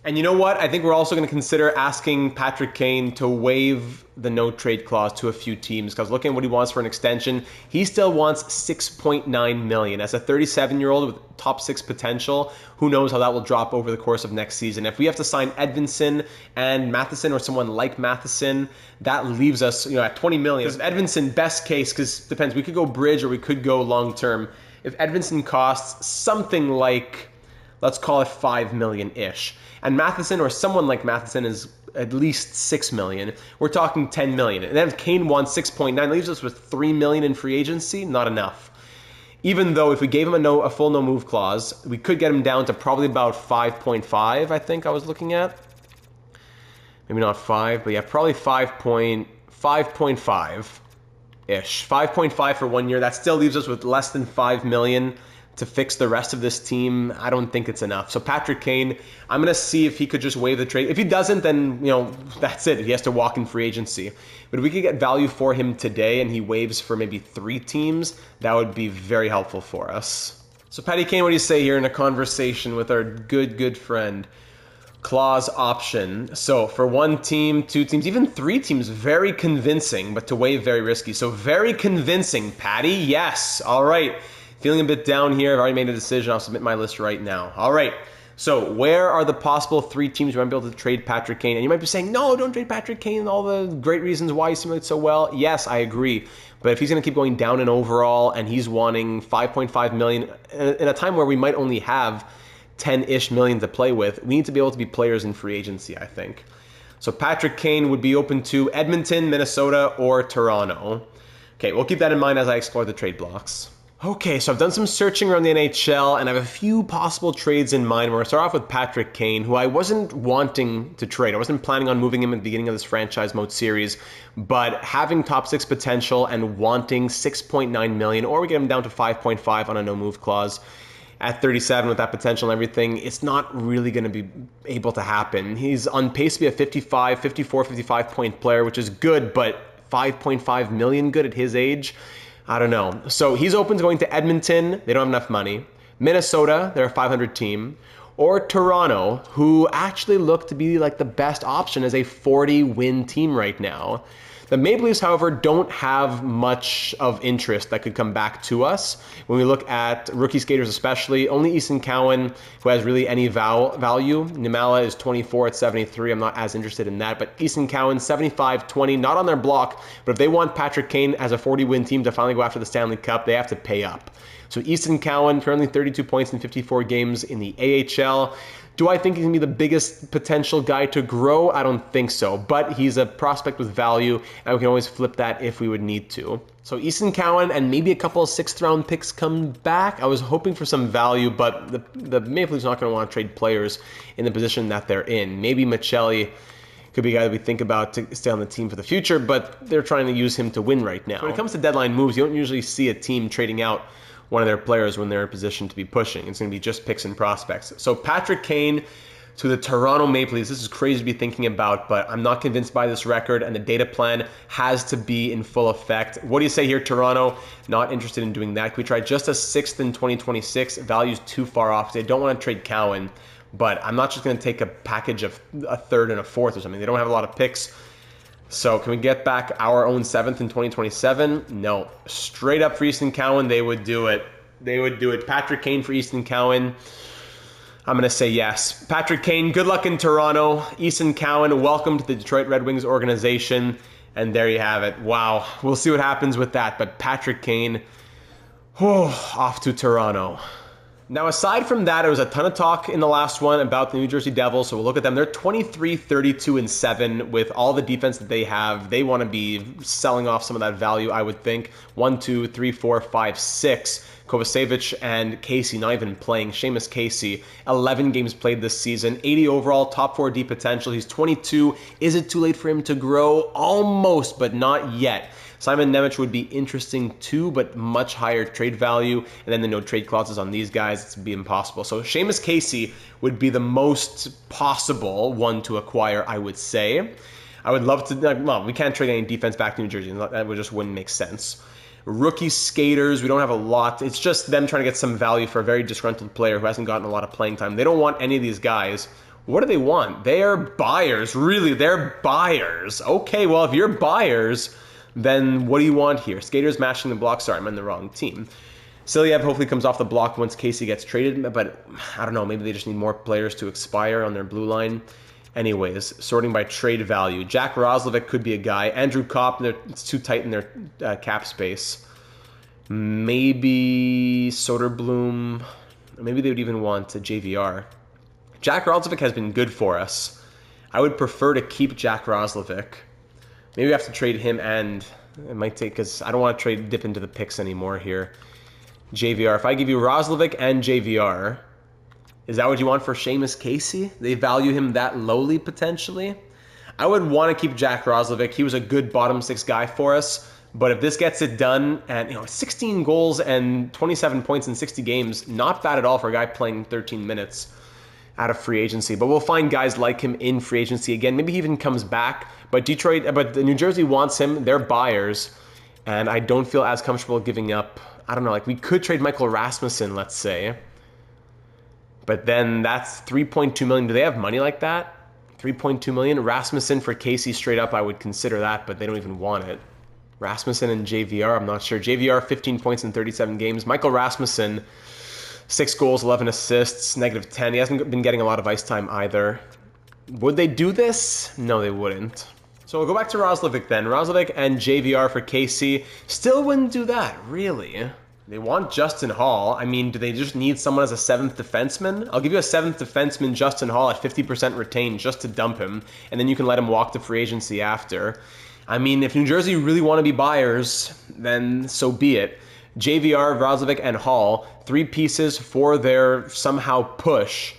And you know what? I think we're also going to consider asking Patrick Kane to waive the no-trade clause to a few teams, because looking at what he wants for an extension, he still wants $6.9 million. As a 37-year-old with top 6 potential, who knows how that will drop over the course of next season. If we have to sign Edvinsson and Matheson or someone like Matheson, that leaves us at $20 million. If Edvinsson, best case, because depends, we could go bridge or we could go long-term. If Edvinsson costs something like, let's call it $5 million-ish, and Matheson or someone like Matheson is at least $6 million, we're talking $10 million. And then if Kane wants 6.9, leaves us with $3 million in free agency. Not enough. Even though if we gave him a full no-move clause, we could get him down to probably about 5.5, I think I was looking at. Maybe not 5, but yeah, probably 5.5-ish. 5.5 for 1 year. That still leaves us with less than 5 million to fix the rest of this team. I don't think it's enough. So Patrick Kane, I'm going to see if he could just waive the trade. If he doesn't, then, you know, that's it. He has to walk in free agency. But if we could get value for him today and he waives for maybe 3 teams, that would be very helpful for us. So Patty Kane, what do you say here in a conversation with our good friend? Clause option. So for 1 team, 2 teams, even 3 teams, very convincing, but to waive, very risky. So very convincing, Patty. Yes. All right. Feeling a bit down here. I've already made a decision. I'll submit my list right now. All right. So where are the possible 3 teams you might be able to trade Patrick Kane? And you might be saying, no, don't trade Patrick Kane. All the great reasons why he simulates so well. Yes, I agree. But if he's going to keep going down in overall and he's wanting 5.5 million in a time where we might only have 10-ish million to play with, we need to be able to be players in free agency, I think. So Patrick Kane would be open to Edmonton, Minnesota, or Toronto. Okay, we'll keep that in mind as I explore the trade blocks. Okay, so I've done some searching around the NHL, and I have a few possible trades in mind. We're going to start off with Patrick Kane, who I wasn't wanting to trade. I wasn't planning on moving him at the beginning of this franchise mode series, but having top 6 potential and wanting 6.9 million, or we get him down to 5.5 on a no-move clause, at 37 with that potential and everything, it's not really going to be able to happen. He's on pace to be a 55, 54, 55 point player, which is good, but 5.5 million good at his age? I don't know. So he's open to going to Edmonton. They don't have enough money. Minnesota, they're a 500 team. Or Toronto, who actually look to be like the best option as a 40-win team right now. The Maple Leafs, however, don't have much of interest that could come back to us. When we look at rookie skaters especially, only Easton Cowan, who has really any value. Nimala is 24 at 73. I'm not as interested in that. But Easton Cowan, 75-20, not on their block. But if they want Patrick Kane as a 40-win team to finally go after the Stanley Cup, they have to pay up. So Easton Cowan, currently 32 points in 54 games in the AHL. Do I think he's going to be the biggest potential guy to grow? I don't think so, but he's a prospect with value, and we can always flip that if we would need to. So Easton Cowan and maybe a couple of 6th-round picks come back. I was hoping for some value, but the Maple Leafs are not going to want to trade players in the position that they're in. Maybe Michelli could be a guy that we think about to stay on the team for the future, but they're trying to use him to win right now. When it comes to deadline moves, you don't usually see a team trading out one of their players when they're in a position to be pushing. It's going to be just picks and prospects. So Patrick Kane to the Toronto Maple Leafs. This is crazy to be thinking about, but I'm not convinced by this record, and the data plan has to be in full effect. What do you say here, Toronto? Not interested in doing that. Can we try just a 6th in 2026? Value's too far off. They don't want to trade Cowan, but I'm not just going to take a package of a 3rd and a 4th or something. They don't have a lot of picks. So can we get back our own 7th in 2027? No. Straight up for Easton Cowan, they would do it. They would do it. Patrick Kane for Easton Cowan. I'm going to say yes. Patrick Kane, good luck in Toronto. Easton Cowan, welcome to the Detroit Red Wings organization. And there you have it. Wow. We'll see what happens with that. But Patrick Kane, off to Toronto. Now, aside from that, there was a ton of talk in the last one about the New Jersey Devils, so we'll look at them. They're 23, 32, and 7 with all the defense that they have. They want to be selling off some of that value, I would think. 1, 2, 3, 4, 5, 6. Kovacevic and Casey not even playing. Seamus Casey, 11 games played this season, 80 overall, top 4D potential. He's 22. Is it too late for him to grow? Almost, but not yet. Simon Nemec would be interesting too, but much higher trade value. And then the no trade clauses on these guys, it's be impossible. So Seamus Casey would be the most possible one to acquire, I would say. I would love to, well, we can't trade any defense back to New Jersey. That just wouldn't make sense. Rookie skaters, we don't have a lot. It's just them trying to get some value for a very disgruntled player who hasn't gotten a lot of playing time. They don't want any of these guys. What do they want? They're buyers. Really, they're buyers. Okay, well, if you're buyers, then what do you want here? Skaters mashing the block. Sorry, I'm on the wrong team. Silyev hopefully comes off the block once Casey gets traded, but I don't know. Maybe they just need more players to expire on their blue line. Anyways, sorting by trade value. Jack Roslovic could be a guy. Andrew Kopp, it's too tight in their cap space. Maybe Soderblom. Maybe they would even want a JVR. Jack Roslovic has been good for us. I would prefer to keep Jack Roslovic. Maybe we have to trade him, and it might take, because I don't want to dip into the picks anymore here. JVR. If I give you Roslovic and JVR, is that what you want for Seamus Casey? They value him that lowly potentially? I would want to keep Jack Roslovic. He was a good bottom six guy for us. But if this gets it done, and 16 goals and 27 points in 60 games, not bad at all for a guy playing 13 minutes out of free agency. But we'll find guys like him in free agency again. Maybe he even comes back. But New Jersey wants him. They're buyers. And I don't feel as comfortable giving up. I don't know, like we could trade Michael Rasmussen, let's say. But then that's $3.2 million. Do they have money like that? $3.2 million? Rasmussen for Casey straight up, I would consider that, but they don't even want it. Rasmussen and JVR, I'm not sure. JVR, 15 points in 37 games. Michael Rasmussen, 6 goals, 11 assists, -10. He hasn't been getting a lot of ice time either. Would they do this? No, they wouldn't. So we'll go back to Roslovic then. Roslovic and JVR for Casey. Still wouldn't do that, really. They want Justin Hall. I mean, do they just need someone as a 7th defenseman? I'll give you a 7th defenseman, Justin Hall, at 50% retained just to dump him, and then you can let him walk to free agency after. I mean, if New Jersey really want to be buyers, then so be it. JVR, Roslovic, and Hall, 3 pieces for their somehow push.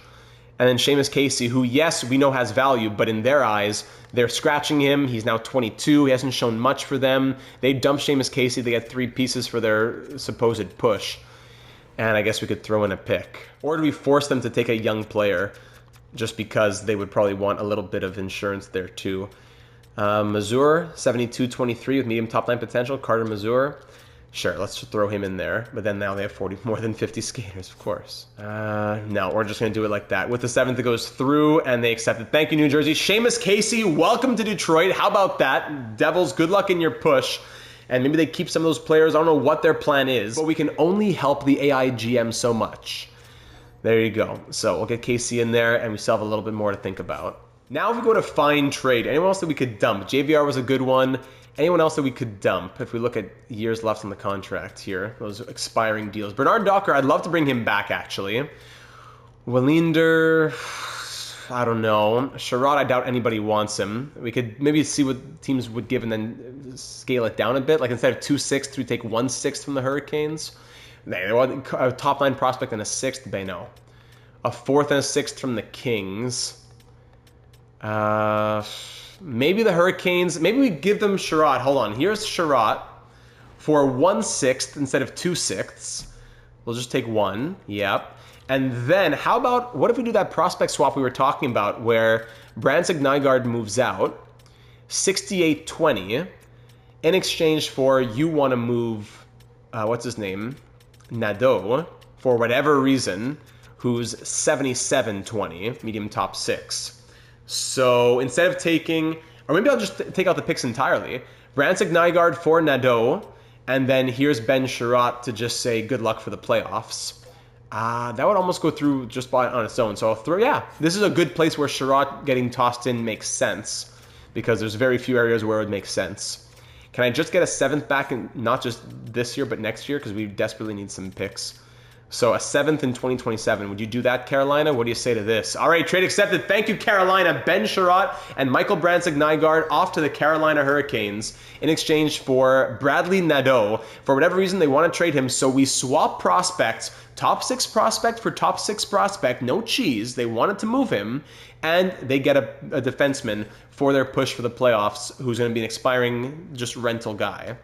And then Seamus Casey, who, yes, we know has value, but in their eyes, they're scratching him. He's now 22. He hasn't shown much for them. They dump Seamus Casey. They get 3 pieces for their supposed push. And I guess we could throw in a pick. Or do we force them to take a young player just because they would probably want a little bit of insurance there too? Mazur, 72-23 with medium top line potential. Carter Mazur. Sure, let's just throw him in there. But then now they have more than 50 skaters, of course. No, we're just going to do it like that. With the 7th, it goes through, and they accept it. Thank you, New Jersey. Seamus Casey, welcome to Detroit. How about that? Devils, good luck in your push. And maybe they keep some of those players. I don't know what their plan is, but we can only help the AI GM so much. There you go. So we'll get Casey in there, and we still have a little bit more to think about. Now if we go to find trade, anyone else that we could dump? JVR was a good one. Anyone else that we could dump if we look at years left on the contract here, those expiring deals? Bernard Docker, I'd love to bring him back, actually. Wallinder, I don't know. Sherrod, I doubt anybody wants him. We could maybe see what teams would give and then scale it down a bit. Like instead of 2 6ths, we take 1 6th from the Hurricanes. They want a top line prospect and a 6th, they know. A 4th and a 6th from the Kings. Maybe the Hurricanes, maybe we give them Sherrod. Hold on, here's Sherrod for 1 6th instead of 2 6ths. We'll just take 1, yep. And then how about, what if we do that prospect swap we were talking about where Brandon Nygaard moves out, 68-20, in exchange for you want to move, what's his name, Nadeau, for whatever reason, who's 77-20, medium top 6. So instead of taking, or maybe I'll just take out the picks entirely. Brandon Nygaard for Nadeau, and then here's Ben Sherratt to just say good luck for the playoffs. That would almost go through just on its own. So I'll throw, yeah, this is a good place where Sherratt getting tossed in makes sense because there's very few areas where it would make sense. Can I just get a 7th back, and not just this year but next year because we desperately need some picks? So a 7th in 2027. Would you do that, Carolina? What do you say to this? All right, trade accepted. Thank you, Carolina. Ben Sherratt and Michael Brandon Nygaard off to the Carolina Hurricanes in exchange for Bradley Nadeau. For whatever reason, they want to trade him, so we swap prospects. Top 6 prospect for top 6 prospect. No cheese. They wanted to move him, and they get a defenseman for their push for the playoffs who's going to be an expiring just rental guy.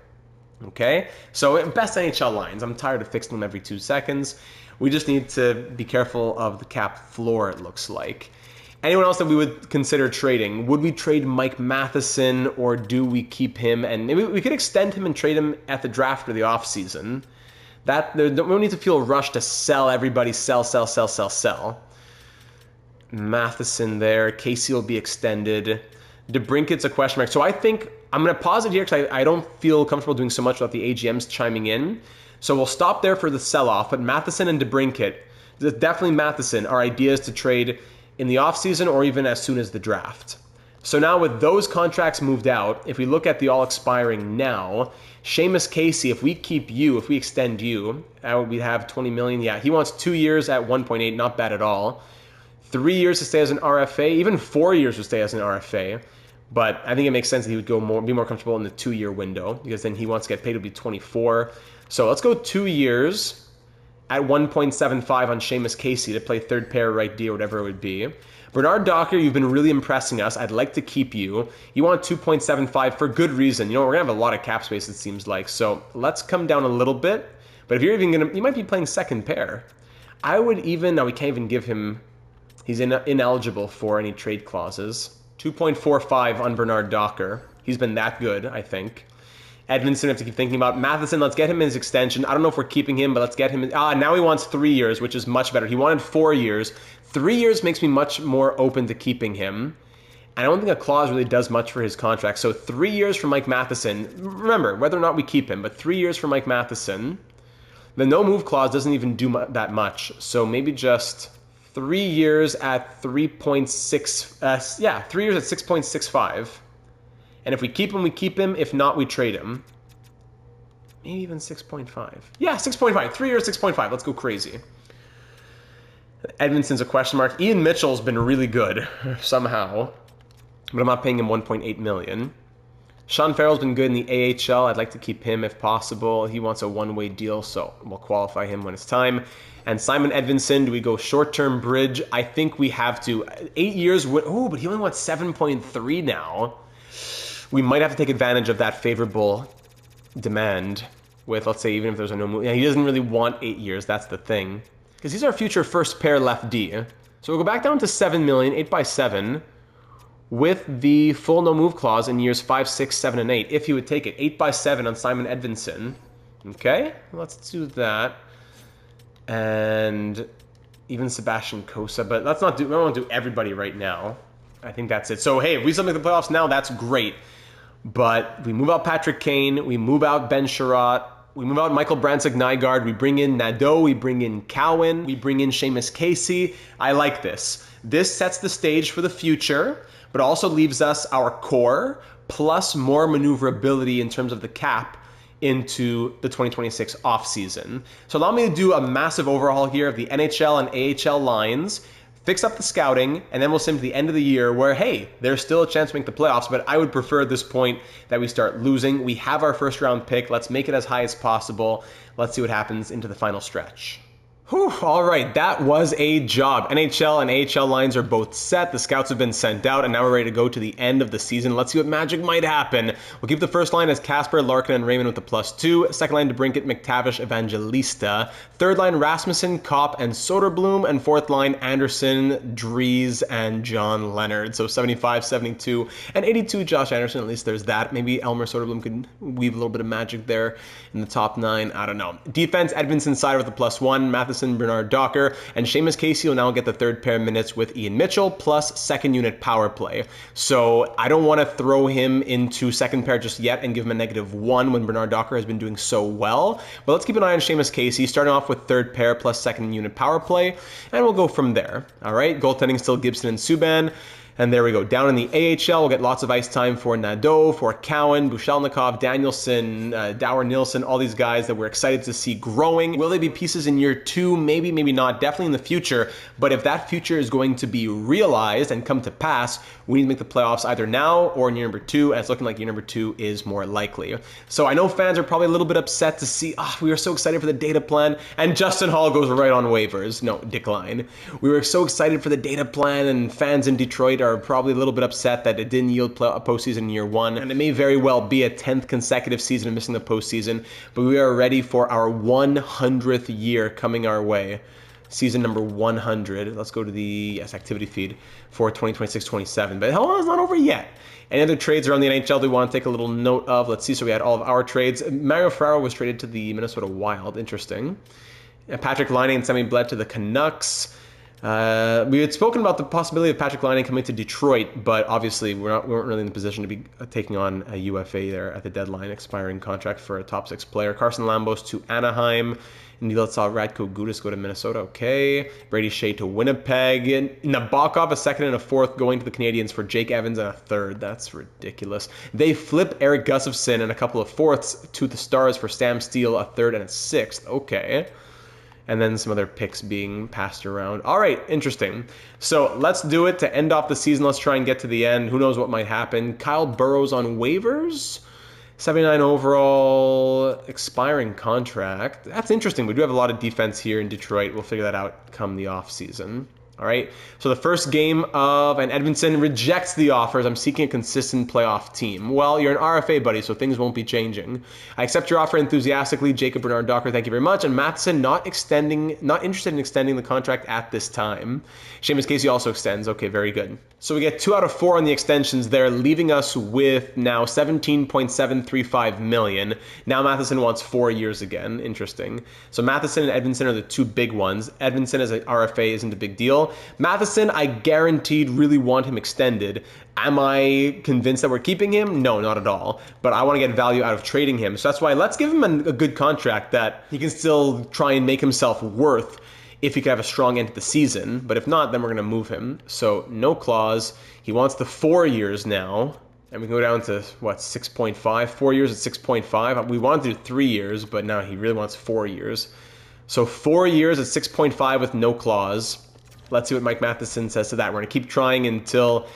Okay, so best NHL lines. I'm tired of fixing them every 2 seconds. We just need to be careful of the cap floor, it looks like. Anyone else that we would consider trading? Would we trade Mike Matheson, or do we keep him? And maybe we could extend him and trade him at the draft or the offseason. We don't need to feel rushed to sell everybody, sell. Matheson there. Casey will be extended. DeBrincat's a question mark. So I think I'm going to pause it here because I don't feel comfortable doing so much without the AGMs chiming in. So we'll stop there for the sell-off. But Matheson and DeBrincat, definitely Matheson, are ideas to trade in the offseason or even as soon as the draft. So now with those contracts moved out, if we look at the all expiring now, Seamus Casey, if we keep you, if we extend you, we have $20 million. Yeah, he wants 2 years at 1.8, not bad at all. 3 years to stay as an RFA, even 4 years to stay as an RFA. But I think it makes sense that he would be more comfortable in the 2-year window because then he wants to get paid to be 24. So let's go 2 years at 1.75 on Seamus Casey to play third pair right D or whatever it would be. Bernard Docker, you've been really impressing us. I'd like to keep you. You want 2.75 for good reason. You know, we're going to have a lot of cap space, it seems like. So let's come down a little bit. But if you're even going to, you might be playing second pair. I would even, no, we can't even give him, he's ineligible for any trade clauses. 2.45 on Bernard Docker. He's been that good, I think. Edmondson, we have to keep thinking about. Matheson, let's get him his extension. I don't know if we're keeping him, but let's get him. Now he wants 3 years, which is much better. He wanted 4 years. 3 years makes me much more open to keeping him. And I don't think a clause really does much for his contract. So 3 years for Mike Matheson. Remember, whether or not we keep him, but 3 years for Mike Matheson. The no move clause doesn't even do that much. So maybe just 3 years at 3.6. 3 years at 6.65. And if we keep him, we keep him. If not, we trade him. Maybe even 6.5. Yeah, 6.5. 3 years, 6.5. Let's go crazy. Edmondson's a question mark. Ian Mitchell's been really good somehow, but I'm not paying him $1.8 million. Sean Farrell's been good in the AHL. I'd like to keep him if possible. He wants a one-way deal, so we'll qualify him when it's time. And Simon Edvinsson, do we go short-term bridge? I think we have to. 8 years. Oh, but he only wants 7.3 now. We might have to take advantage of that favorable demand with, let's say, even if there's a no move. Yeah, he doesn't really want 8 years. That's the thing. Because he's our future first pair left D. So we'll go back down to 7 million, 8 by 7, with the full no move clause in years 5, 6, 7, and 8, if he would take it. 8 by 7 on Simon Edvinsson. Okay, let's do that. And even Sebastian Cossa, but let's not do, we won't do everybody right now. I think that's it. So, hey, if we still make the playoffs now, that's great. But we move out Patrick Kane, we move out Ben Sherratt, we move out Michael Brandsegg-Nygaard, we bring in Nadeau, we bring in Cowan, we bring in Seamus Casey. I like this. This sets the stage for the future, but also leaves us our core, plus more maneuverability in terms of the cap into the 2026 offseason. So allow me to do a massive overhaul here of the NHL and AHL lines, fix up the scouting, and then we'll sim to the end of the year where, hey, there's still a chance to make the playoffs, but I would prefer at this point that we start losing. We have our first round pick. Let's make it as high as possible. Let's see what happens into the final stretch. Whew, all right, that was a job. NHL and AHL lines are both set. The scouts have been sent out, and now we're ready to go to the end of the season. Let's see what magic might happen. We'll keep the first line as Casper, Larkin, and Raymond with the +2. Second line, DeBrincat, McTavish, Evangelista. Third line, Rasmussen, Kopp, and Soderblom. And fourth line, Anderson, Dries, and John Leonard. So 75, 72, and 82, Josh Anderson. At least there's that. Maybe Elmer Soderblom could weave a little bit of magic there in the top 9. I don't know. Defense, Edvinsson, Sider with the +1. Matheson, Bernard Docker, and Seamus Casey will now get the third pair minutes with Ian Mitchell plus second unit power play. So I don't want to throw him into second pair just yet and give him a -1 when Bernard Docker has been doing so well. But let's keep an eye on Seamus Casey, starting off with third pair plus second unit power play, and we'll go from there. All right, goaltending still Gibson and Subban. And there we go. Down in the AHL, we'll get lots of ice time for Nadeau, for Cowan, Bushelnikov, Danielson, Dower Nielsen, all these guys that we're excited to see growing. Will they be pieces in year 2? Maybe, maybe not. Definitely in the future. But if that future is going to be realized and come to pass, we need to make the playoffs either now or in year number 2. And it's looking like year number 2 is more likely. So I know fans are probably a little bit upset to see, we were so excited for the data plan. And Justin Hall goes right on waivers. No, decline. We were so excited for the data plan, and fans in Detroit are probably a little bit upset that it didn't yield a postseason in year 1, and it may very well be a 10th consecutive season of missing the postseason, but we are ready for our 100th year coming our way. Season number 100. Let's go to the activity feed for 2026-27, but hell on, it's not over yet. Any other trades around the NHL we want to take a little note of? Let's see. So we had all of our trades. Mario Ferraro was traded to the Minnesota Wild. Interesting. And Patrick Laine and Semi Bled to the Canucks. We had spoken about the possibility of Patrick Laine coming to Detroit, but obviously we weren't really in the position to be taking on a UFA there at the deadline, expiring contract for a top 6 player. Carson Lambos to Anaheim. Neelitsa Radko Gudas go to Minnesota. Okay. Brady Shea to Winnipeg. And Nabokov, a second and a fourth, going to the Canadiens for Jake Evans and a third. That's ridiculous. They flip Eric Gustafsson and a couple of fourths to the Stars for Sam Steele, a third and a sixth. Okay. And then some other picks being passed around. All right, interesting. So let's do it to end off the season. Let's try and get to the end. Who knows what might happen. Kyle Burrows on waivers. 79 overall, expiring contract. That's interesting. We do have a lot of defense here in Detroit. We'll figure that out come the offseason. All right, so the first game of, and Edmondson rejects the offers. I'm seeking a consistent playoff team. Well, you're an RFA, buddy, so things won't be changing. I accept your offer enthusiastically. Jacob Bernard Docker, thank you very much. And Matheson not interested in extending the contract at this time. Seamus Casey also extends. Okay, very good. So we get 2 out of 4 on the extensions there, leaving us with now 17.735 million. Now Matheson wants 4 years again. Interesting. So Matheson and Edmondson are the 2 big ones. Edmondson as an RFA isn't a big deal. Matheson, I guaranteed really want him extended. Am I convinced that we're keeping him? No, not at all. But I want to get value out of trading him. So that's why let's give him a good contract that he can still try and make himself worth if he could have a strong end to the season. But if not, then we're going to move him. So no clause. He wants the 4 years now. And we can go down to, what, 6.5? 4 years at 6.5. We wanted to do 3 years, but now he really wants 4 years. So 4 years at 6.5 with no clause. Let's see what Mike Matheson says to that. We're going to keep trying until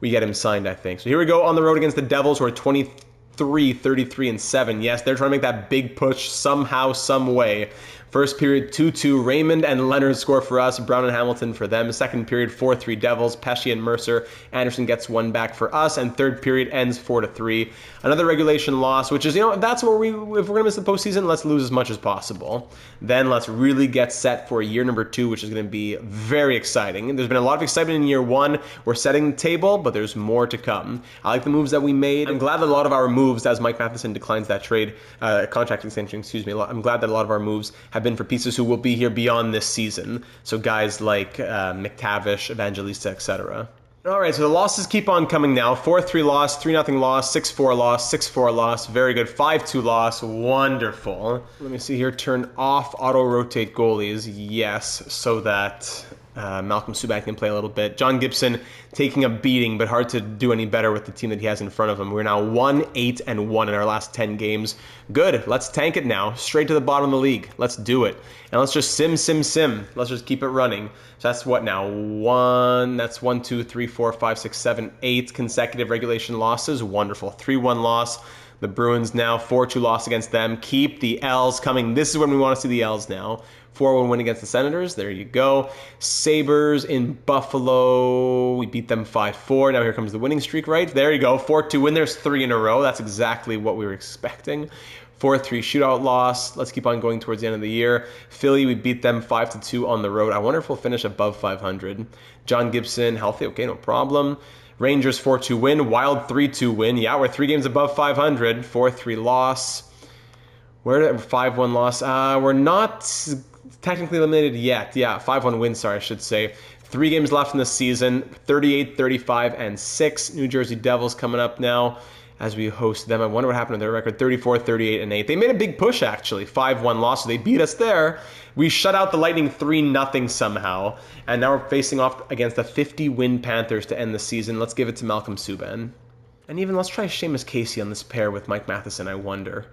we get him signed, I think. So here we go on the road against the Devils, who are 23, 33, and 7. Yes, they're trying to make that big push somehow, some way. First period, 2-2. Raymond and Leonard score for us. Brown and Hamilton for them. Second period, 4-3 Devils. Pesce and Mercer. Anderson gets one back for us. And third period ends 4-3. Another regulation loss, which is, that's where if we're going to miss the postseason, let's lose as much as possible. Then let's really get set for year number 2, which is going to be very exciting. There's been a lot of excitement in year 1. We're setting the table, but there's more to come. I like the moves that we made. I'm glad that a lot of our moves, as Mike Matheson declines that trade, contract extension, excuse me, I'm glad that a lot of our moves have been for pieces who will be here beyond this season. So guys like McTavish, Evangelista, etc. All right, so the losses keep on coming now. 4-3 loss, 3-0 loss, 6-4 loss, 6-4 loss. Very good. 5-2 loss. Wonderful. Let me see here. Turn off auto-rotate goalies. Yes, so that Malcolm Subban can play a little bit. John Gibson taking a beating, but hard to do any better with the team that he has in front of him. We're now 1-8-1 in our last 10 games. Good. Let's tank it now. Straight to the bottom of the league. Let's do it. And let's just sim. Let's just keep it running. So that's what now? 1, 2, 3, 4, 5, 6, 7, 8 consecutive regulation losses. Wonderful. 3-1 loss. The Bruins now 4-2 loss against them. Keep the L's coming. This is when we want to see the L's now. 4-1 win against the Senators. There you go. Sabres in Buffalo. We beat them 5-4. Now here comes the winning streak, right? There you go. 4-2 win. There's 3 in a row. That's exactly what we were expecting. 4-3 shootout loss. Let's keep on going towards the end of the year. Philly, we beat them 5-2 on the road. I wonder if we'll finish above 500. John Gibson, healthy. Okay, no problem. Rangers 4-2 win. Wild 3-2 win. Yeah, we're 3 games above 500. 4-3 loss. We're 5-1 loss. We're not technically eliminated yet. Yeah, 5-1 win, sorry, I should say. 3 games left in the season. 38, 35, and 6. New Jersey Devils coming up now as we host them. I wonder what happened to their record. 34, 38, and 8. They made a big push, actually. 5-1 loss, so they beat us there. We shut out the Lightning 3-0 somehow. And now we're facing off against the 50-win Panthers to end the season. Let's give it to Malcolm Subban. And even let's try Seamus Casey on this pair with Mike Matheson, I wonder.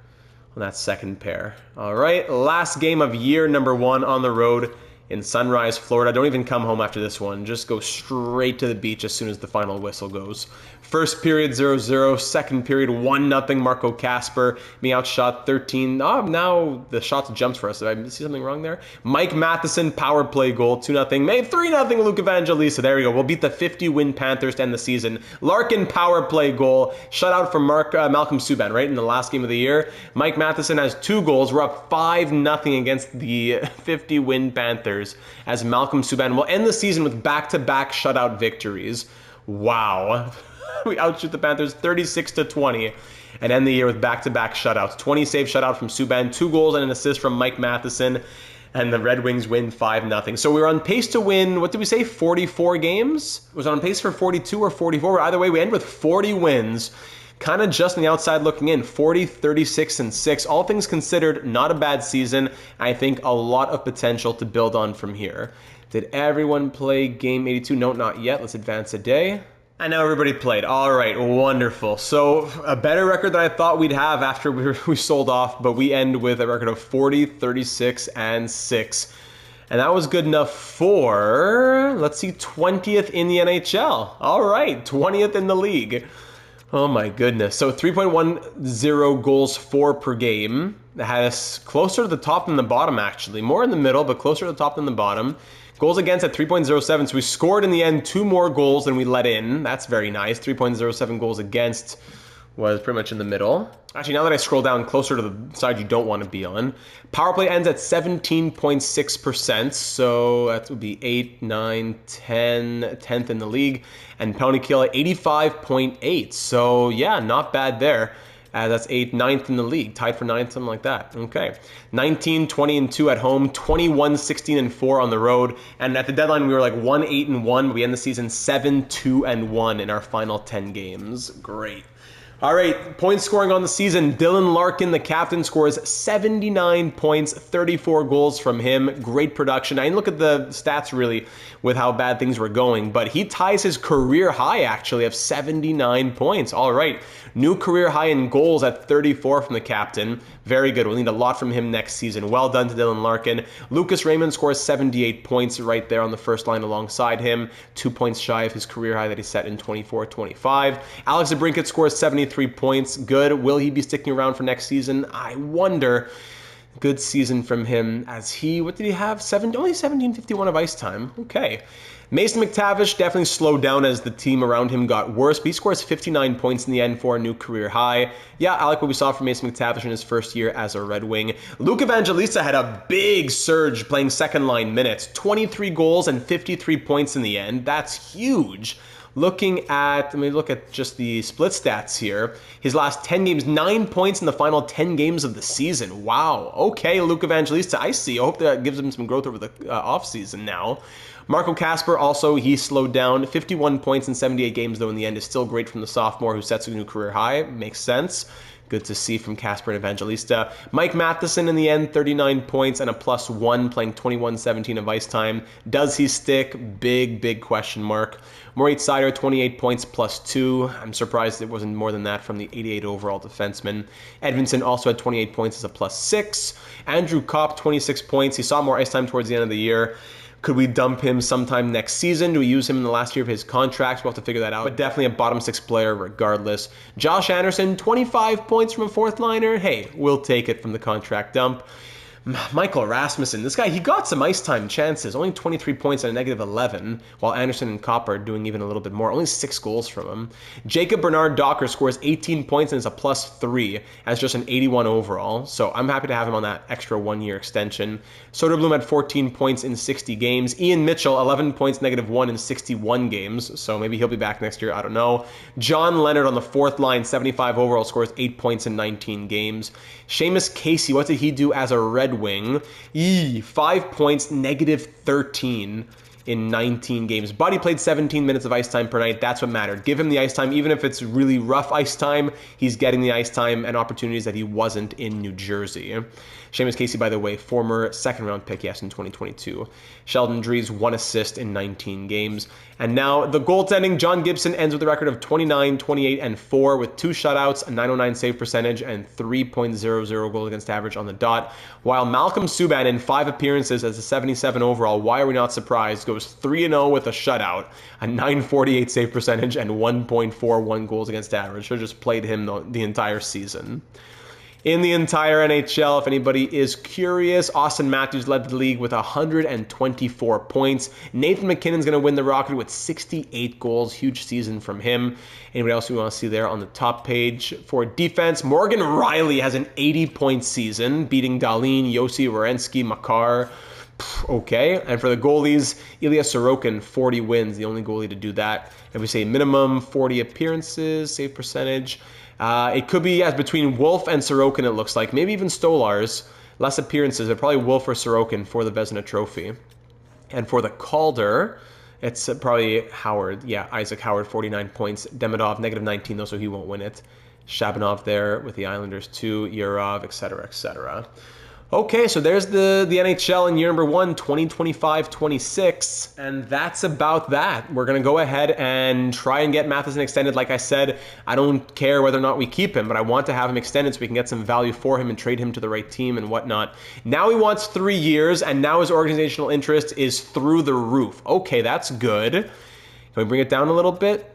On that second pair. All right, last game of year number 1 on the road in Sunrise, Florida. Don't even come home after this one. Just go straight to the beach as soon as the final whistle goes. First period 0-0. Second period 1-0. Marco Kasper being outshot 13. Oh, now the shots jumps for us. Did I see something wrong there? Mike Matheson power play goal 2-0. Made 3-0. Luke Evangelista. There we go. We'll beat the 50-win Panthers to end the season. Larkin power play goal. Shutout from Malcolm Subban, right, in the last game of the year. Mike Matheson has 2 goals. We're up 5-0 against the 50-win Panthers as Malcolm Subban will end the season with back-to-back shutout victories. Wow. We outshoot the Panthers 36-20 and end the year with back-to-back shutouts. 20-save shutout from Subban, 2 goals and an assist from Mike Matheson, and the Red Wings win 5-0. So we were on pace to win, what did we say, 44 games? Was it on pace for 42 or 44? Either way, we end with 40 wins. Kind of just on the outside looking in, 40, 36, and 6. All things considered, not a bad season. I think a lot of potential to build on from here. Did everyone play game 82? No, not yet. Let's advance a day. And now everybody played. All right, wonderful. So a better record than I thought we'd have after we sold off, but we end with a record of 40, 36, and 6. And that was good enough for, let's see, 20th in the NHL. All right, 20th in the league. Oh my goodness. So 3.10 goals for per game. That has us closer to the top than the bottom, actually. More in the middle, but closer to the top than the bottom. Goals against at 3.07. So we scored in the end 2 more goals than we let in. That's very nice. 3.07 goals against was pretty much in the middle. Actually, now that I scroll down closer to the side you don't want to be on, power play ends at 17.6%, so that would be 8, 9, 10, 10th in the league, and penalty kill at 85.8, so yeah, not bad there. That's 8th, 9th in the league, tied for 9th, something like that. Okay. 19, 20, and 2 at home, 21, 16, and 4 on the road. And at the deadline, we were like 1, 8, and 1. But we end the season 7, 2, and 1 in our final 10 games. Great. All right, point scoring on the season. Dylan Larkin, the captain, scores 79 points, 34 goals from him. Great production. I didn't look at the stats really with how bad things were going, but he ties his career high actually of 79 points. All right, new career high in goals at 34 from the captain. Very good. We'll need a lot from him next season. Well done to Dylan Larkin. Lucas Raymond scores 78 points right there on the first line alongside him. 2 points shy of his career high that he set in 24-25. Alex DeBrincat scores 73 points. Good. Will he be sticking around for next season? I wonder. Good season from him as he, what did he have? Only 1751 of ice time. Okay. Mason McTavish definitely slowed down as the team around him got worse, but he scores 59 points in the end for a new career high. Yeah, I like what we saw from Mason McTavish in his first year as a Red Wing. Luke Evangelista had a big surge playing second line minutes. 23 goals and 53 points in the end. That's huge. Looking at, let me look at just the split stats here. His last 10 games, 9 points in the final 10 games of the season. Wow. Okay, Luke Evangelista, I see. I hope that gives him some growth over the offseason now. Marco Kasper also, he slowed down. 51 points in 78 games, though, in the end is still great from the sophomore who sets a new career high. Makes sense. Good to see from Kasper and Evangelista. Mike Matheson in the end, 39 points and a +1, playing 21-17 of ice time. Does he stick? Big question mark. Moritz Seider, 28 points +2. I'm surprised it wasn't more than that from the 88 overall defenseman. Edvinsson also had 28 points as a +6. Andrew Kopp, 26 points. He saw more ice time towards the end of the year. Could we dump him sometime next season? Do we use him in the last year of his contract? We'll have to figure that out. But definitely a bottom 6 player regardless. Josh Anderson, 25 points from a fourth liner. Hey, we'll take it from the contract dump. Michael Rasmussen, this guy, he got some ice time chances. Only 23 points and a -11, while Anderson and Kopp are doing even a little bit more. Only 6 goals from him. Jacob Bernard Docker scores 18 points and is a +3 as just an 81 overall. So I'm happy to have him on that extra 1-year extension. Soderblom had 14 points in 60 games. Ian Mitchell, 11 points, -1 in 61 games. So maybe he'll be back next year. I don't know. John Leonard on the fourth line, 75 overall, scores 8 points in 19 games. Seamus Casey, what did he do as a Red Wing? 5 points, -13 in 19 games. But he played 17 minutes of ice time per night. That's what mattered. Give him the ice time. Even if it's really rough ice time, he's getting the ice time and opportunities that he wasn't in New Jersey. Seamus Casey, by the way, former second-round pick, yes, in 2022. Sheldon Dries, 1 assist in 19 games. And now the goaltending, John Gibson ends with a record of 29, 28, and 4 with 2 shutouts, a .909 save percentage, and 3.00 goal against average on the dot. While Malcolm Subban, in 5 appearances as a 77 overall, why are we not surprised, goes 3-0 with a shutout, a .948 save percentage, and 1.41 goals against average. Should have just played him the entire season. In the entire NHL, if anybody is curious, Austin Matthews led the league with 124 points. Nathan McKinnon's going to win the Rocket with 68 goals. Huge season from him. Anybody else we want to see there on the top page? For defense, Morgan Riley has an 80-point season, beating Dahlin, Yossi, Werenski, Makar. Okay. And for the goalies, Ilya Sorokin, 40 wins, the only goalie to do that. If we say minimum 40 appearances, save percentage, it could be, yes, between Wolf and Sorokin, it looks like. Maybe even Stolarz. Less appearances, but probably Wolf or Sorokin for the Vezina Trophy. And for the Calder, it's probably Howard. Yeah, Isaac Howard, 49 points. Demidov, -19, though, so he won't win it. Shabanov there with the Islanders, too. Yurov, etc., etc. Okay, so there's the NHL in year number 1, 2025-26, and that's about that. We're going to go ahead and try and get Matheson extended. Like I said, I don't care whether or not we keep him, but I want to have him extended so we can get some value for him and trade him to the right team and whatnot. Now he wants 3 years, and now his organizational interest is through the roof. Okay, that's good. Can we bring it down a little bit?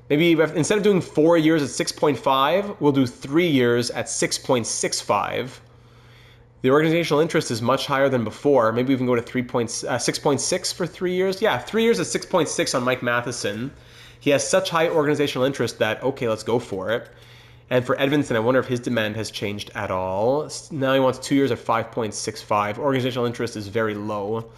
Maybe instead of doing 4 years at 6.5, we'll do 3 years at 6.65. The organizational interest is much higher than before. Maybe we can go to 6.6 for 3 years. Yeah, 3 years at 6.6 on Mike Matheson. He has such high organizational interest that, okay, let's go for it. And for Edvinsson, I wonder if his demand has changed at all. Now he wants 2 years at 5.65. Organizational interest is very low.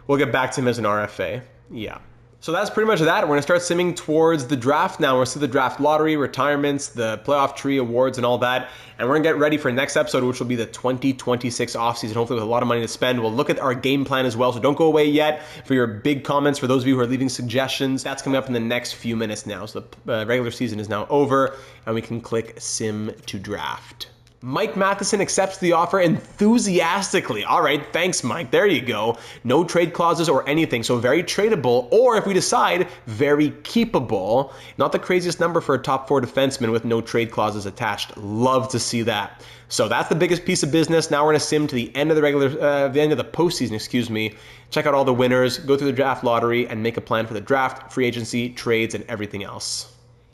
We'll get back to him as an RFA. Yeah. So that's pretty much that. We're going to start simming towards the draft now. We're going to see the draft lottery, retirements, the playoff tree, awards, and all that. And we're going to get ready for next episode, which will be the 2026 offseason, hopefully with a lot of money to spend. We'll look at our game plan as well, so don't go away yet for your big comments. For those of you who are leaving suggestions, that's coming up in the next few minutes now. So the regular season is now over, and we can click Sim to Draft. Mike Matheson accepts the offer enthusiastically. All right, thanks, Mike. There you go. No trade clauses or anything, so very tradable, or if we decide, very keepable. Not the craziest number for a top 4 defenseman with no trade clauses attached. Love to see that. So that's the biggest piece of business. Now we're going to sim to the end of the end of the postseason, excuse me. Check out all the winners, go through the draft lottery, and make a plan for the draft, free agency, trades, and everything else.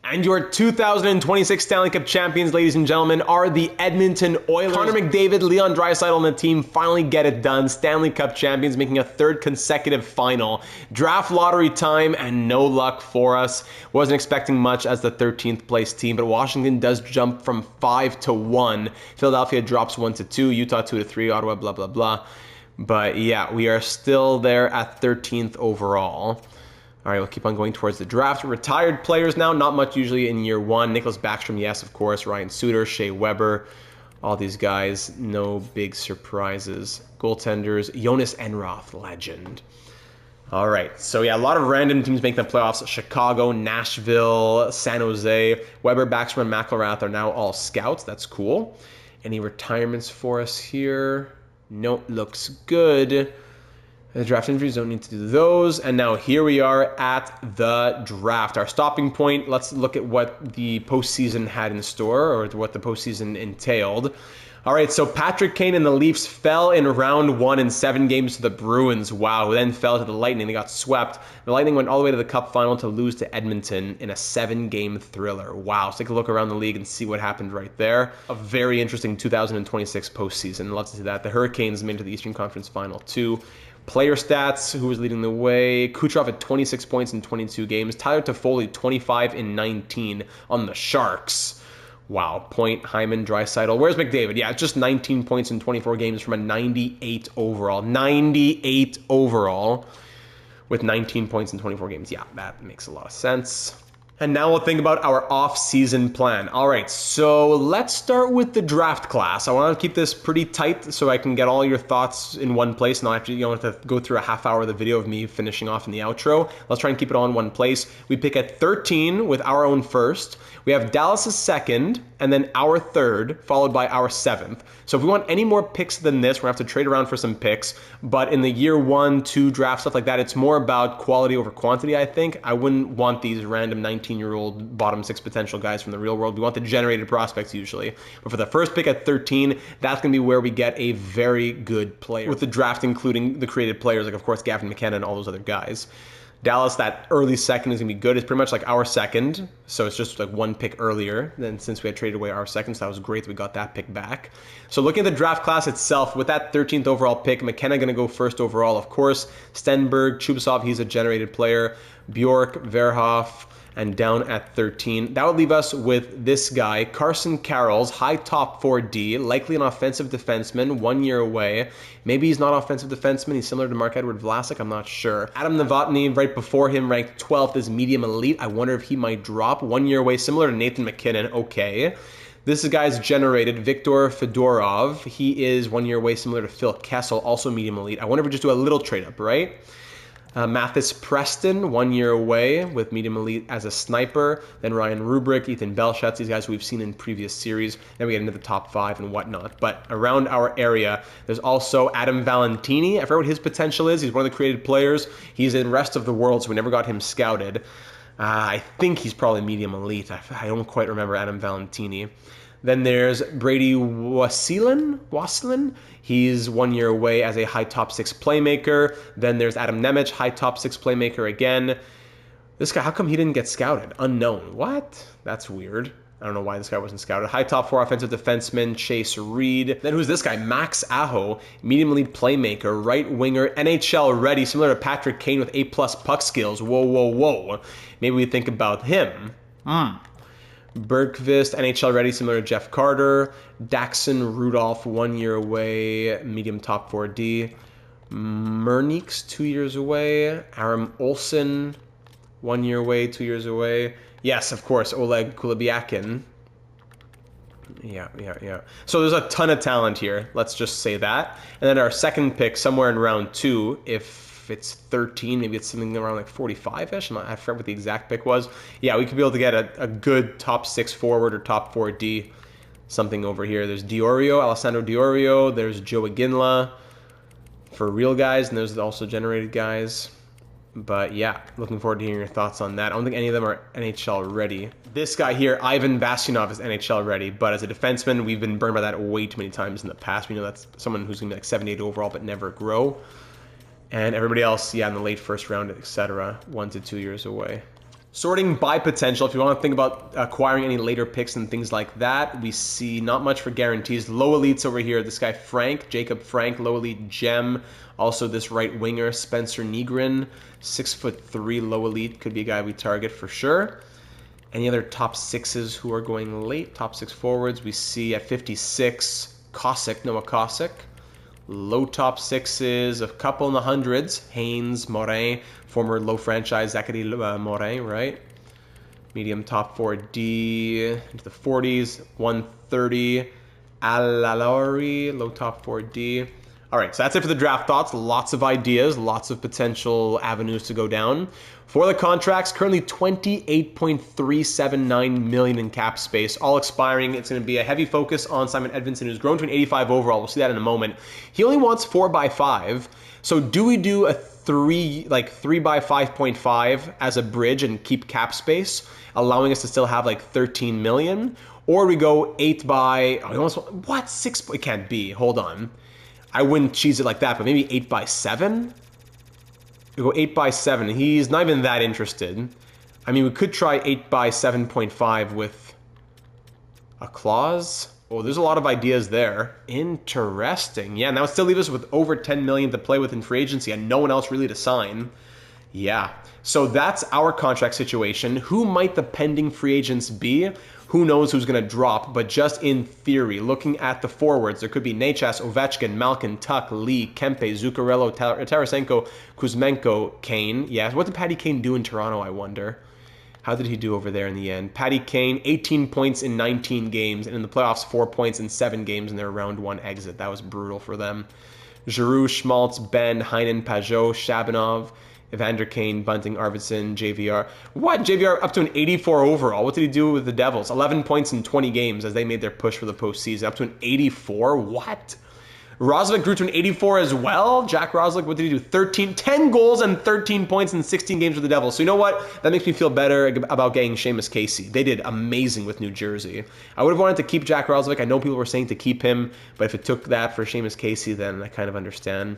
And your 2026 Stanley Cup champions, ladies and gentlemen, are the Edmonton Oilers. Connor McDavid, Leon Draisaitl, and the team finally get it done. Stanley Cup champions, making a 3rd consecutive final. Draft lottery time, and no luck for us. Wasn't expecting much as the 13th place team, but Washington does jump from 5 to 1. Philadelphia drops 1 to 2. Utah 2 to 3. Ottawa, blah, blah, blah. But yeah, we are still there at 13th overall. All right, we'll keep on going towards the draft. Retired players now, not much usually in year 1. Nicholas Backstrom, yes, of course. Ryan Suter, Shea Weber, all these guys. No big surprises. Goaltenders, Jonas Enroth, legend. All right, so yeah, a lot of random teams making the playoffs. Chicago, Nashville, San Jose. Weber, Backstrom, and McElrath are now all scouts. That's cool. Any retirements for us here? Nope, looks good. The draft injuries, don't need to do those. And now here we are at the draft. Our stopping point, let's look at what the postseason had in store, or what the postseason entailed. All right, so Patrick Kane and the Leafs fell in round 1 in 7 games to the Bruins. Wow, then fell to the Lightning. They got swept. The Lightning went all the way to the Cup final to lose to Edmonton in a 7-game thriller. Wow, let's take a look around the league and see what happened right there. A very interesting 2026 postseason. Love to see that. The Hurricanes made it to the Eastern Conference Final too. Player stats, who was leading the way? Kucherov at 26 points in 22 games. Tyler Toffoli, 25 in 19 on the Sharks. Wow. Point, Hyman, Draisaitl. Where's McDavid? Yeah, just 19 points in 24 games from a 98 overall. 98 overall with 19 points in 24 games. Yeah, that makes a lot of sense. And now we'll think about our off-season plan. All right, so let's start with the draft class. I want to keep this pretty tight so I can get all your thoughts in one place. And you don't have to go through a half hour of the video of me finishing off in the outro. Let's try and keep it all in one place. We pick at 13 with our own first. We have Dallas's second, and then our third, followed by our 7th. So if we want any more picks than this, we're going to have to trade around for some picks. But in the year 1, 2 draft, stuff like that, it's more about quality over quantity, I think. I wouldn't want these random 19-year-old bottom 6 potential guys from the real world. We want the generated prospects usually. But for the first pick at 13, that's going to be where we get a very good player. With the draft including the created players, like, of course, Gavin McKenna and all those other guys. Dallas, that early second is going to be good. It's pretty much like our second, so it's just like 1 pick earlier than since we had traded away our second, so that was great that we got that pick back. So looking at the draft class itself, with that 13th overall pick, McKenna going to go first overall, of course. Stenberg, Chubasov, he's a generated player. Bjork, Verhoff, and down at 13. That would leave us with this guy, Carson Carrolls, high top 4D, likely an offensive defenseman, 1 year away. Maybe he's not offensive defenseman. He's similar to Marc-Edouard Vlasic. I'm not sure. Adam Novotny, right before him, ranked 12th as medium elite. I wonder if he might drop. 1 year away, similar to Nathan McKinnon. Okay. This guy's generated, Viktor Fedorov. He is 1 year away, similar to Phil Kessel, also medium elite. I wonder if we just do a little trade up, right? Mathis Preston, 1 year away with medium elite as a sniper. Then Ryan Rubrick, Ethan Belschutz, these guys who we've seen in previous series. Then we get into the top 5 and whatnot. But around our area, there's also Adam Valentini. I forget what his potential is. He's one of the created players. He's in rest of the world, so we never got him scouted. I think he's probably medium elite. I don't quite remember Adam Valentini. Then there's Brady Wassilin. He's 1 year away as a high top 6 playmaker. Then there's Adam Nemec, high top 6 playmaker again. This guy, how come he didn't get scouted? Unknown. What? That's weird. I don't know why this guy wasn't scouted. High top 4 offensive defenseman, Chase Reed. Then who's this guy? Max Aho, medium elite playmaker, right winger, NHL ready, similar to Patrick Kane with A+ puck skills. Whoa, whoa, whoa. Maybe we think about him. Bergqvist, NHL ready, similar to Jeff Carter. Daxon Rudolph, 1 year away, medium top 4D. Murnix, 2 years away. Aram Olsen, 1 year away, 2 years away. Yes, of course, Oleg Kulibiakin. Yeah. So there's a ton of talent here. Let's just say that. And then our second pick, somewhere in round 2, if it's 13, maybe it's something around like 45-ish. I forget what the exact pick was. Yeah, we could be able to get a good top 6 forward or top 4D. Something over here. There's Diorio, Alessandro Diorio. There's Joe Iginla for real guys. And there's also generated guys. But yeah, looking forward to hearing your thoughts on that. I don't think any of them are NHL ready. This guy here, Ivan Vasyunov, is NHL ready, but as a defenseman, we've been burned by that way too many times in the past. We know that's someone who's going to be like 78 overall but never grow. And everybody else, yeah, in the late first round, etc., 1 to 2 years away. Sorting by potential, if you want to think about acquiring any later picks and things like that, we see not much for guarantees. Low elites over here, this guy Frank, Jacob Frank, low elite gem. Also this right winger, Spencer Nygren, 6'3", low elite, could be a guy we target for sure. Any other top 6s who are going late? Top 6 forwards, we see at 56, Kosick, Noah Kosick. Low top 6s, a couple in the hundreds. Haynes, Morin, former low franchise Zachary Morin, right? Medium top 4D into the 40s, 130. Alalori, low top 4D. All right, so that's it for the draft thoughts. Lots of ideas, lots of potential avenues to go down. For the contracts, currently $28.379 million in cap space, all expiring. It's going to be a heavy focus on Simon Edvinsson, who's grown to an 85 overall. We'll see that in a moment. He only wants 4x5. So do we do a 3 by 5.5 as a bridge and keep cap space, allowing us to still have like 13 million? Or we go 8 by, what? 6, it can't be, hold on. I wouldn't cheese it like that, but maybe 8 by 7? We go 8 by 7. He's not even that interested. I mean, we could try 8 by 7.5 with a clause. Oh, there's a lot of ideas there. Interesting. Yeah, now it still leaves us with over 10 million to play with in free agency and no one else really to sign. Yeah. So that's our contract situation. Who might the pending free agents be? Who knows who's going to drop, but just in theory, looking at the forwards, there could be Nechas, Ovechkin, Malkin, Tuck, Lee, Kempe, Zuccarello, Tarasenko, Kuzmenko, Kane. Yeah, what did Patty Kane do in Toronto, I wonder? How did he do over there in the end? Patty Kane, 18 points in 19 games, and in the playoffs, 4 points in 7 games in their round 1 exit. That was brutal for them. Giroux, Schmaltz, Ben, Heinen, Pajot, Shabinov, Evander Kane, Bunting, Arvidsson, JVR. What? JVR up to an 84 overall. What did he do with the Devils? 11 points in 20 games as they made their push for the postseason. Up to an 84? What? Roslovic grew to an 84 as well. Jack Roslovic, what did he do? 10 goals and 13 points in 16 games with the Devils. So you know what? That makes me feel better about getting Seamus Casey. They did amazing with New Jersey. I would have wanted to keep Jack Roslovic. I know people were saying to keep him, but if it took that for Seamus Casey, then I kind of understand.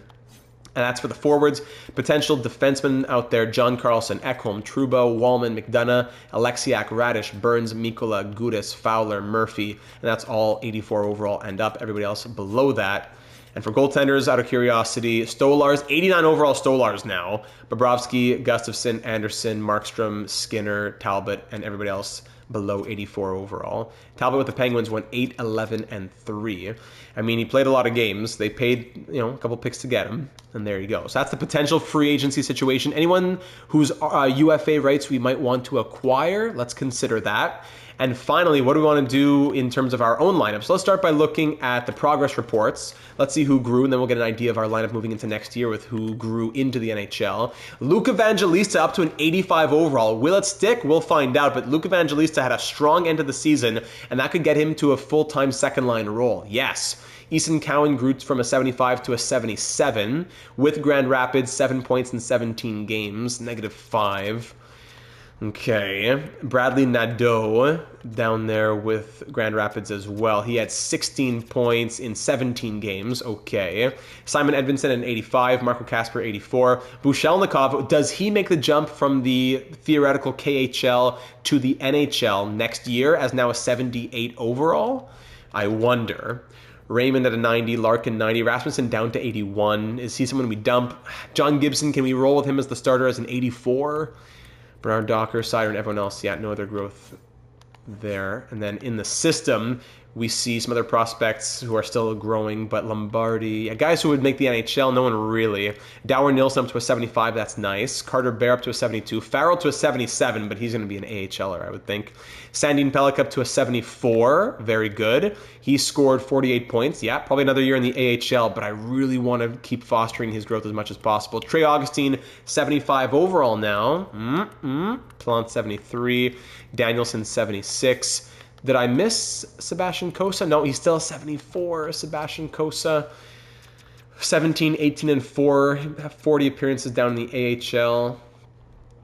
And that's for the forwards. Potential defensemen out there: John Carlson, Ekholm, Trudeau, Wallman, McDonough, Alexiak, Radish, Burns, Mikola, Gudis, Fowler, Murphy. And that's all 84 overall and up. Everybody else below that. And for goaltenders, out of curiosity, Stolars, 89 overall Stolars now. Bobrovsky, Gustafsson, Anderson, Markstrom, Skinner, Talbot, and everybody else below 84 overall. Talbot with the Penguins went 8, 11, and 3. I mean, he played a lot of games. They paid, a couple picks to get him, and there you go. So that's the potential free agency situation. Anyone whose UFA rights we might want to acquire, let's consider that. And finally, what do we want to do in terms of our own lineup? So let's start by looking at the progress reports. Let's see who grew, and then we'll get an idea of our lineup moving into next year with who grew into the NHL. Luke Evangelista up to an 85 overall. Will it stick? We'll find out. But Luke Evangelista had a strong end of the season, and that could get him to a full-time second-line role. Yes. Easton Cowan grew from a 75 to a 77. With Grand Rapids, 7 points in 17 games, -5. Okay, Bradley Nadeau down there with Grand Rapids as well. He had 16 points in 17 games. Okay. Simon Edvinsson at 85, Marco Kasper 84. Bushelnikov, does he make the jump from the theoretical KHL to the NHL next year as now a 78 overall? I wonder. Raymond at a 90, Larkin 90, Rasmussen down to 81. Is he someone we dump? John Gibson, can we roll with him as the starter as an 84? Bernard Docker, Sider, and everyone else, yeah, no other growth there. And then in the system, we see some other prospects who are still growing, but Lombardi, yeah, guys who would make the NHL, no one really. Dower Nilsson up to a 75, that's nice. Carter Bear up to a 72. Farrell to a 77, but he's going to be an AHLer, I would think. Sandin Pellick up to a 74, very good. He scored 48 points, yeah, probably another year in the AHL, but I really want to keep fostering his growth as much as possible. Trey Augustine, 75 overall now. Plant 73. Danielson 76. Did I miss Sebastian Cossa? No, he's still 74. Sebastian Cossa, 17, 18, and 4. 40 appearances down in the AHL.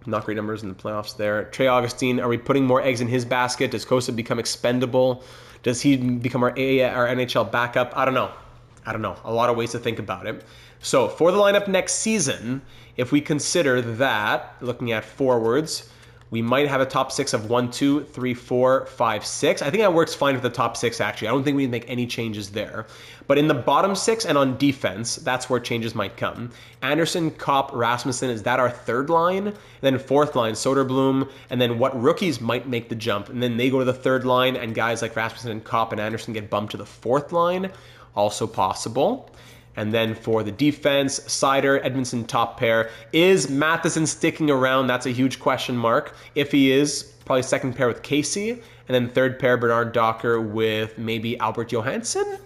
Not great numbers in the playoffs there. Trey Augustine, are we putting more eggs in his basket? Does Cossa become expendable? Does he become our NHL backup? I don't know. A lot of ways to think about it. So for the lineup next season, if we consider that, looking at forwards, we might have a top 6 of 1, 2, 3, 4, 5, 6. I think that works fine with the top 6, actually. I don't think we need to make any changes there. But in the bottom 6 and on defense, that's where changes might come. Anderson, Kopp, Rasmussen, is that our third line? And then fourth line, Soderblom. And then what rookies might make the jump? And then they go to the third line, and guys like Rasmussen and Kopp and Anderson get bumped to the fourth line. Also possible. And then for the defense, Sider, Edmondson top pair. Is Matheson sticking around? That's a huge question mark. If he is, probably second pair with Casey. And then third pair, Bernard Docker with maybe Albert Johansson?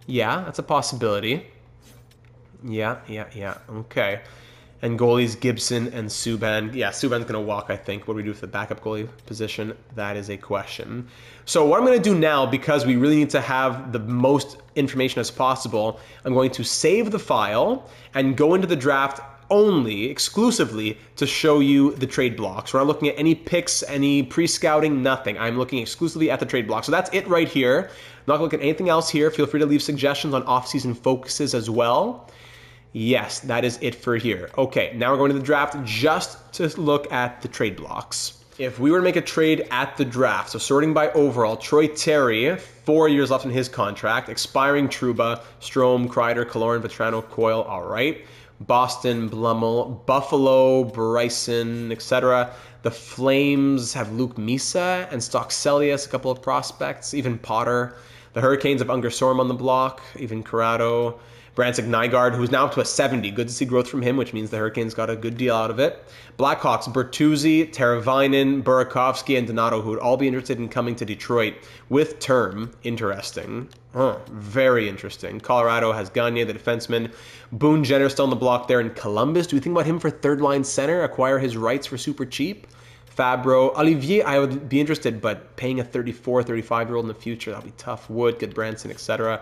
Yeah, that's a possibility. Yeah. Okay. And goalies, Gibson and Subban. Yeah, Subban's going to walk, I think. What do we do with the backup goalie position? That is a question. So what I'm going to do now, because we really need to have the most information as possible, I'm going to save the file and go into the draft only, exclusively, to show you the trade blocks. We're not looking at any picks, any pre-scouting, nothing. I'm looking exclusively at the trade blocks. So that's it right here. Not going to look at anything else here. Feel free to leave suggestions on off-season focuses as well. Yes, that is it for here. Okay, now we're going to the draft just to look at the trade blocks. If we were to make a trade at the draft, so sorting by overall, Troy Terry, 4 years left in his contract, expiring Trouba, Strome, Kreider, Kaloran, Vetrano, Coyle, all right. Boston, Blummel, Buffalo, Bryson, etc. The Flames have Luke Misa and Stock Celius, a couple of prospects, even Potter. The Hurricanes have Unger Sorm on the block, even Corrado. Bransic Nygaard, who's now up to a 70. Good to see growth from him, which means the Hurricanes got a good deal out of it. Blackhawks, Bertuzzi, Teravainen, Burakovsky, and Donato, who would all be interested in coming to Detroit with term. Interesting. Very interesting. Colorado has Gagne, the defenseman. Boone Jenner still on the block there in Columbus. Do we think about him for third-line center? Acquire his rights for super cheap? Fabro. Olivier, I would be interested, but paying a 34, 35-year-old in the future, that'll be tough. Wood, Goodbranson, etc.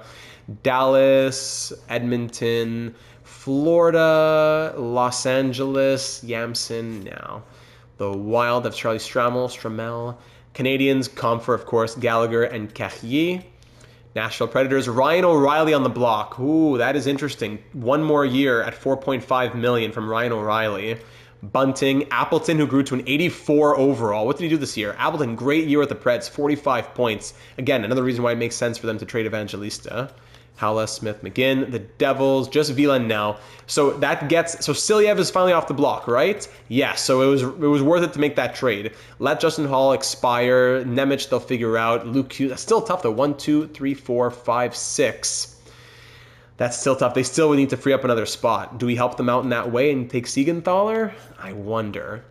Dallas, Edmonton, Florida, Los Angeles, Yamson, now. The Wild have Charlie Stramel. Canadians, Comfer, of course, Gallagher, and Carrier. Nashville Predators, Ryan O'Reilly on the block. Ooh, that is interesting. One more year at $4.5 million from Ryan O'Reilly. Bunting, Appleton, who grew to an 84 overall. What did he do this year? Appleton, great year with the Preds, 45 points. Again, another reason why it makes sense for them to trade Evangelista. Halla, Smith, McGinn, the Devils, just Villain now. So Silyev is finally off the block, right? Yes, so it was worth it to make that trade. Let Justin Hall expire. Nemec, they'll figure out. Luke Hughes, that's still tough though. 1, 2, 3, 4, 5, 6. That's still tough. They still would need to free up another spot. Do we help them out in that way and take Siegenthaler? I wonder.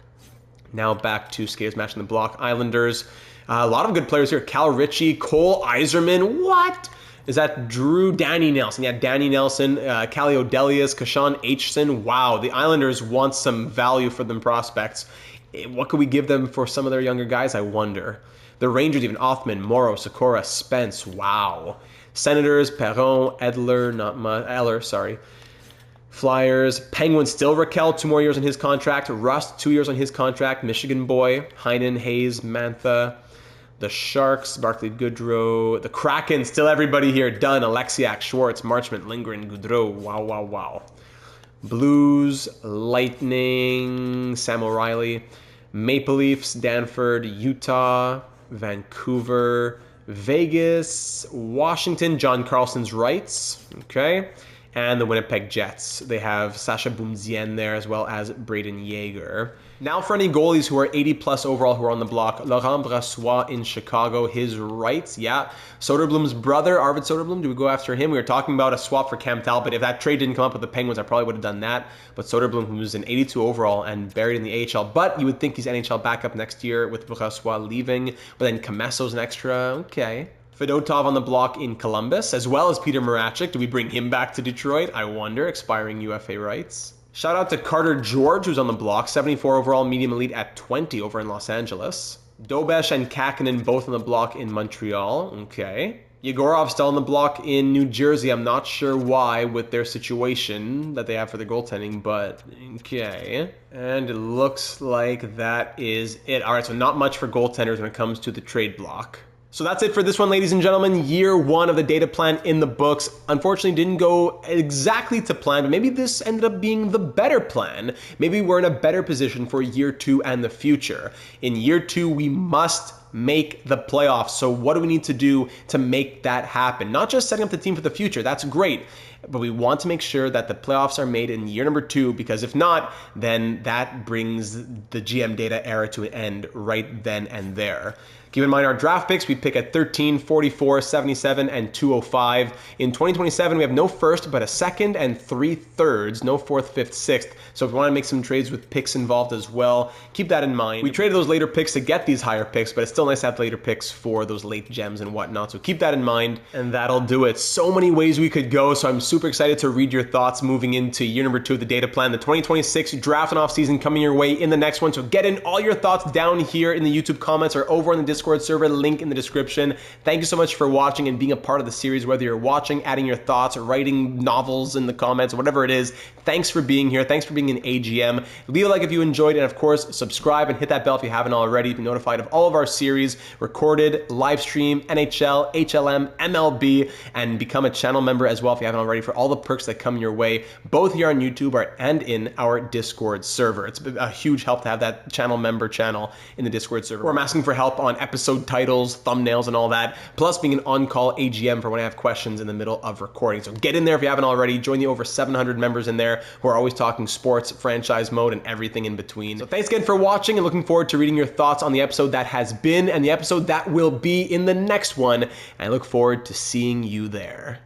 Now back to skaters matching the block. Islanders. A lot of good players here. Cal Ritchie, Cole Yzerman. What? Is that Drew? Danny Nelson. Yeah, Danny Nelson. Callie Odelius, Kashawn Aitchison. Wow, the Islanders want some value for them prospects. What could we give them for some of their younger guys? I wonder. The Rangers, even Othman, Morrow, Sikora, Spence. Wow. Senators, Perron, Eller, sorry. Flyers, Penguins still Raquel, 2 more years on his contract. Rust, 2 years on his contract. Michigan boy, Heinen, Hayes, Mantha. The Sharks, Barclay Goodrow. The Kraken, still everybody here. Dunn, Alexiak, Schwartz, Marchment, Lindgren, Goodrow. Wow, wow, wow. Blues, Lightning, Sam O'Reilly. Maple Leafs, Danford, Utah, Vancouver, Vegas, Washington, John Carlson's rights. Okay. And the Winnipeg Jets. They have Sasha Boumzien there as well as Braden Yeager. Now for any goalies who are 80 plus overall who are on the block. Laurent Brassois in Chicago, his rights. Yeah. Soderblom's brother, Arvid Soderblom. Do we go after him? We were talking about a swap for Cam Talbot. If that trade didn't come up with the Penguins, I probably would have done that. But Soderblom, who's an 82 overall and buried in the AHL. But you would think he's NHL backup next year with Brassois leaving. But then Camesso's an extra. Okay. Fedotov on the block in Columbus, as well as Peter Marachik. Do we bring him back to Detroit? I wonder. Expiring UFA rights. Shout out to Carter George, who's on the block. 74 overall, medium elite at 20 over in Los Angeles. Dobesh and Kakinen both on the block in Montreal. Okay. Yegorov still on the block in New Jersey. I'm not sure why with their situation that they have for the goaltending, but okay. And it looks like that is it. All right, so not much for goaltenders when it comes to the trade block. So that's it for this one, ladies and gentlemen. Year 1 of the data plan in the books. Unfortunately, didn't go exactly to plan, but maybe this ended up being the better plan. Maybe we're in a better position for year 2 and the future. In year 2, we must make the playoffs. So what do we need to do to make that happen? Not just setting up the team for the future. That's great. But we want to make sure that the playoffs are made in year number 2, because if not, then that brings the GM data era to an end right then and there. Keep in mind our draft picks, we pick at 13, 44, 77, and 205. In 2027, we have no first, but a second and 3 thirds, no fourth, fifth, sixth. So if we want to make some trades with picks involved as well, keep that in mind. We traded those later picks to get these higher picks, but it's still nice to have later picks for those late gems and whatnot. So keep that in mind, and that'll do it. So many ways we could go, so I'm super excited to read your thoughts moving into year number 2 of the data plan, the 2026 draft and off season coming your way in the next one. So get in all your thoughts down here in the YouTube comments or over on the Discord server, link in the description. Thank you so much for watching and being a part of the series, whether you're watching, adding your thoughts, or writing novels in the comments, whatever it is. Thanks for being here. Thanks for being an AGM. Leave a like if you enjoyed, and of course, subscribe and hit that bell if you haven't already to be notified of all of our series, recorded, live stream, NHL, HLM, MLB, and become a channel member as well if you haven't already for all the perks that come your way, both here on YouTube and in our Discord server. It's a huge help to have that channel member channel in the Discord server, where I'm asking for help on episode titles, thumbnails, and all that, plus being an on-call AGM for when I have questions in the middle of recording. So get in there if you haven't already. Join the over 700 members in there who are always talking sports, franchise mode, and everything in between. So thanks again for watching, and looking forward to reading your thoughts on the episode that has been and the episode that will be in the next one. And I look forward to seeing you there.